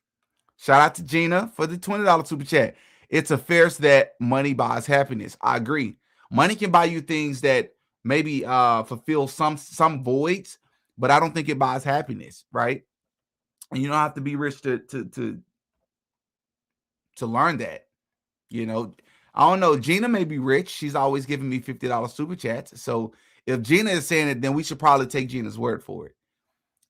Shout out to Gina for the $20 super chat. It's a farce that money buys happiness. I agree. Money can buy you things that maybe fulfill some voids, but I don't think it buys happiness, right? And you don't have to be rich to learn that. I don't know. Gina may be rich. She's always giving me $50 super chats. So if Gina is saying it, then we should probably take Gina's word for it.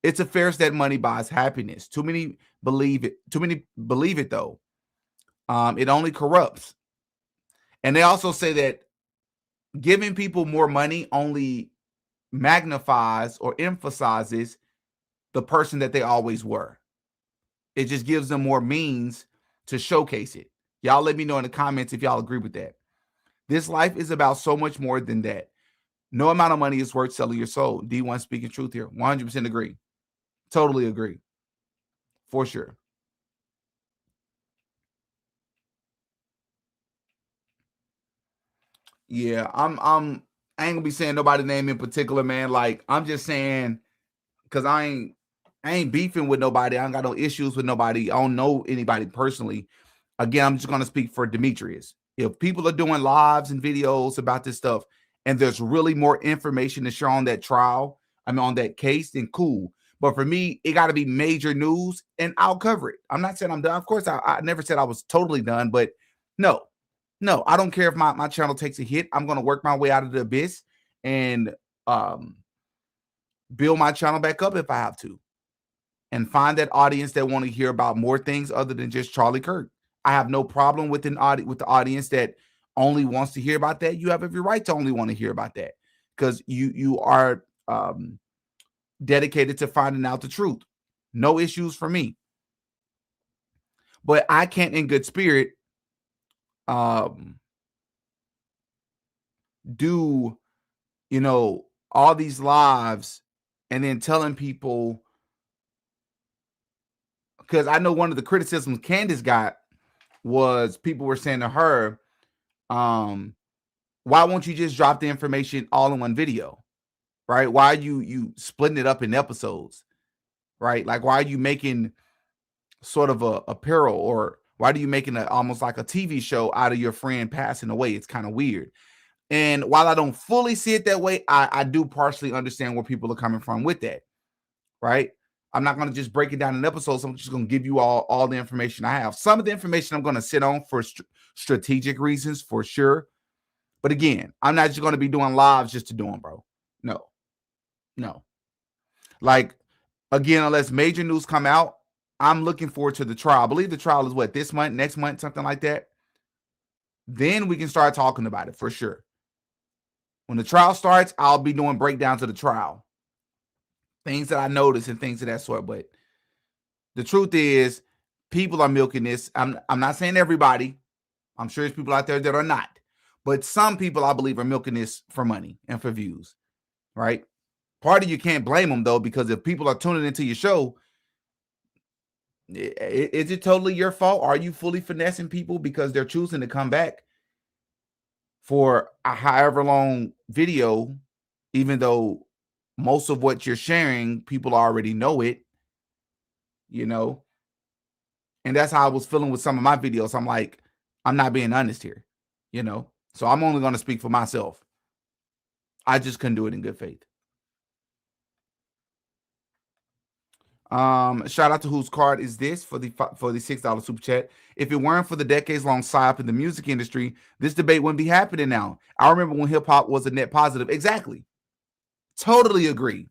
It's a farce that money buys happiness. Too many believe it. Too many believe it, though. It only corrupts. And they also say that giving people more money only magnifies or emphasizes the person that they always were. It just gives them more means to showcase it. Y'all let me know in the comments if y'all agree with that. This life is about so much more than that. No amount of money is worth selling your soul. D1 speaking truth here. 100% agree. Totally agree. For sure. Yeah, I ain't gonna be saying nobody's name in particular, man. Like, I'm just saying, because I ain't beefing with nobody. I ain't got no issues with nobody. I don't know anybody personally. Again, I'm just going to speak for Demetrius. If people are doing lives and videos about this stuff, and there's really more information to share on that trial, on that case, then cool. But for me, it got to be major news, and I'll cover it. I'm not saying I'm done. Of course, I never said I was totally done, but no, I don't care if my channel takes a hit. I'm going to work my way out of the abyss and build my channel back up if I have to, and find that audience that want to hear about more things other than just Charlie Kirk. I have no problem with the audience that only wants to hear about that. You have every right to only want to hear about that, because you are dedicated to finding out the truth. No issues for me. But I can't in good spirit do, you know, all these lives and then telling people, because I know one of the criticisms Candace got was people were saying to her, why won't you just drop the information all in one video? Right? Why are you splitting it up in episodes? Right? Like, why are you making sort of a apparel, or why are you making almost like a TV show out of your friend passing away? It's kind of weird. And while I don't fully see it that way, I do partially understand where people are coming from with that. Right? I'm not going to just break it down in episodes. I'm just going to give you all the information I have. Some of the information I'm going to sit on for strategic reasons, for sure. But again, I'm not just going to be doing lives just to do them, bro. No. Like, again, unless major news come out, I'm looking forward to the trial. I believe the trial is what, this month, next month, something like that. Then we can start talking about it for sure. When the trial starts, I'll be doing breakdowns of the trial. Things that I notice and things of that sort. But the truth is, people are milking this. I'm not saying everybody. I'm sure there's people out there that are not. But some people, I believe, are milking this for money and for views. Right? Part of you can't blame them, though, because if people are tuning into your show, is it totally your fault? Are you fully finessing people because they're choosing to come back for a however long video, even though most of what you're sharing, people already know it, you know? And that's how I was feeling with some of my videos. I'm like, I'm not being honest here, you know? So I'm only going to speak for myself. I just couldn't do it in good faith. Shout out to whose card is this for the $6 super chat. If it weren't for the decades-long psyop in the music industry, this debate wouldn't be happening now. I remember when hip-hop was a net positive. Exactly. Totally agree.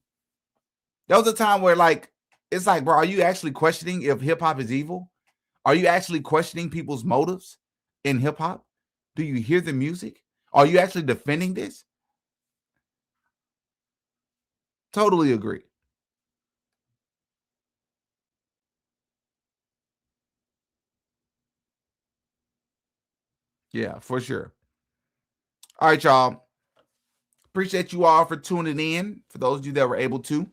There was a time where, like, it's like, bro, are you actually questioning if hip-hop is evil? Are you actually questioning people's motives in hip-hop? Do you hear the music? Are you actually defending this? Totally agree. Yeah, for sure. All right, y'all. Appreciate you all for tuning in. For those of you that were able to,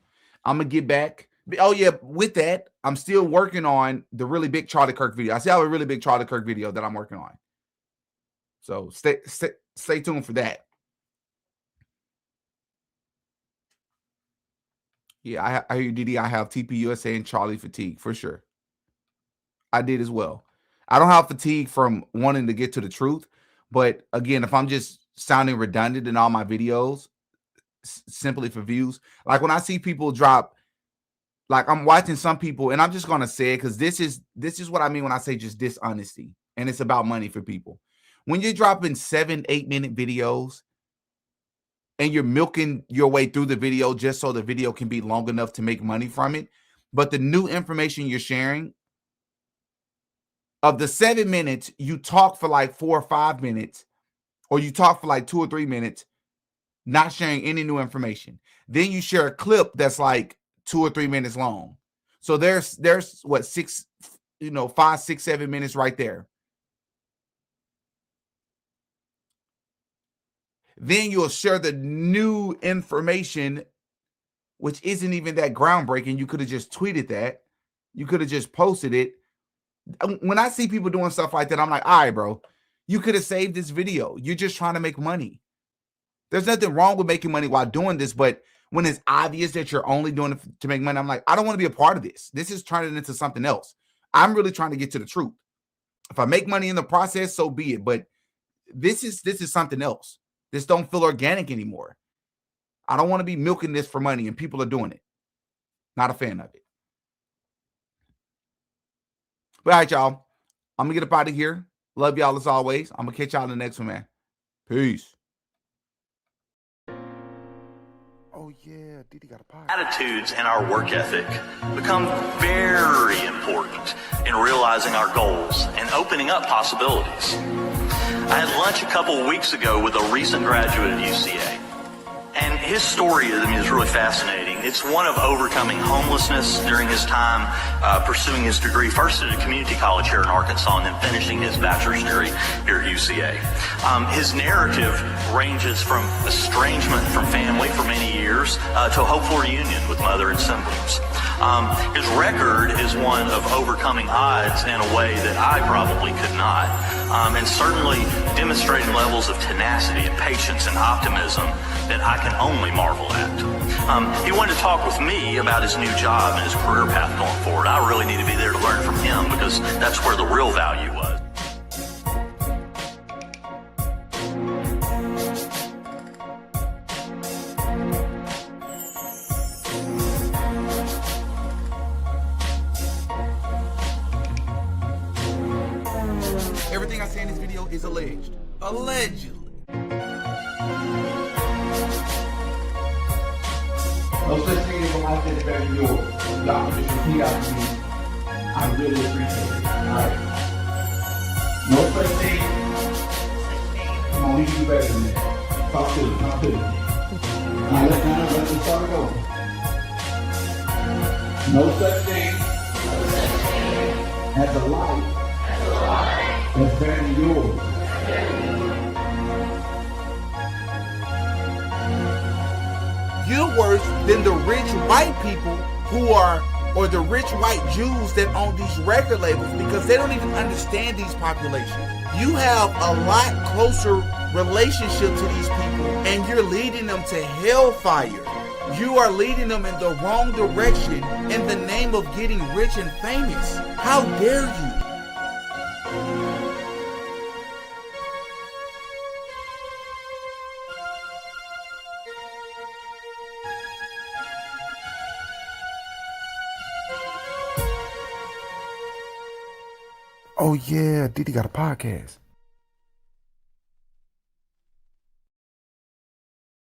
I'm going to get back. Oh, yeah, with that, I'm still working on the really big Charlie Kirk video. I still have a really big Charlie Kirk video that I'm working on. So stay tuned for that. Yeah, I hear you, DD. I have TPUSA and Charlie fatigue for sure. I did as well. I don't have fatigue from wanting to get to the truth. But again, if I'm just sounding redundant in all my videos, simply for views, like when I see people drop, like I'm watching some people, and I'm just going to say it because this is what I mean when I say just dishonesty. And it's about money for people. When you're dropping 7-8 minute videos and you're milking your way through the video just so the video can be long enough to make money from it, but the new information you're sharing, of the 7 minutes, you talk for like 4 or 5 minutes, or you talk for like 2 or 3 minutes, not sharing any new information. Then you share a clip that's like 2 or 3 minutes long. So there's what, 5, 6, 7 minutes right there. Then you'll share the new information, which isn't even that groundbreaking. You could have just tweeted that. You could have just posted it. When I see people doing stuff like that, I'm like, all right, bro, you could have saved this video. You're just trying to make money. There's nothing wrong with making money while doing this, but when it's obvious that you're only doing it to make money, I'm like, I don't want to be a part of this. This is turning into something else. I'm really trying to get to the truth. If I make money in the process, so be it. But this is something else. This don't feel organic anymore. I don't want to be milking this for money, and people are doing it. Not a fan of it. But all right, y'all. I'm going to get up out of here. Love y'all as always. I'm going to catch y'all in the next one, man. Peace. Oh, yeah. Didi got a pie. Attitudes and our work ethic become very important in realizing our goals and opening up possibilities. I had lunch a couple of weeks ago with a recent graduate at UCA. And his story is really fascinating. It's one of overcoming homelessness during his time pursuing his degree, first at a community college here in Arkansas, and then finishing his bachelor's degree here at UCA. His narrative ranges from estrangement from family for many years to a hopeful reunion with mother and siblings. His record is one of overcoming odds in a way that I probably could not, and certainly demonstrating levels of tenacity and patience and optimism that I can only marvel at. He wanted to talk with me about his new job and his career path going forward. I really need to be there to learn from him because that's where the real value was. Everything I say in this video is alleged. Allegedly. No such thing as a life that's better than yours. Y'all can just repeat after me. I really appreciate it. Alright? No such thing. Come on, you can do better than that. Talk to me. Talk to me. Alright, let's start going. No such thing as a life that's better than yours. You're worse than the rich white people who are, or the rich white Jews that own these record labels, because they don't even understand these populations. You have a lot closer relationship to these people, and you're leading them to hellfire. You are leading them in the wrong direction in the name of getting rich and famous. How dare you? Oh yeah, Diddy got a podcast.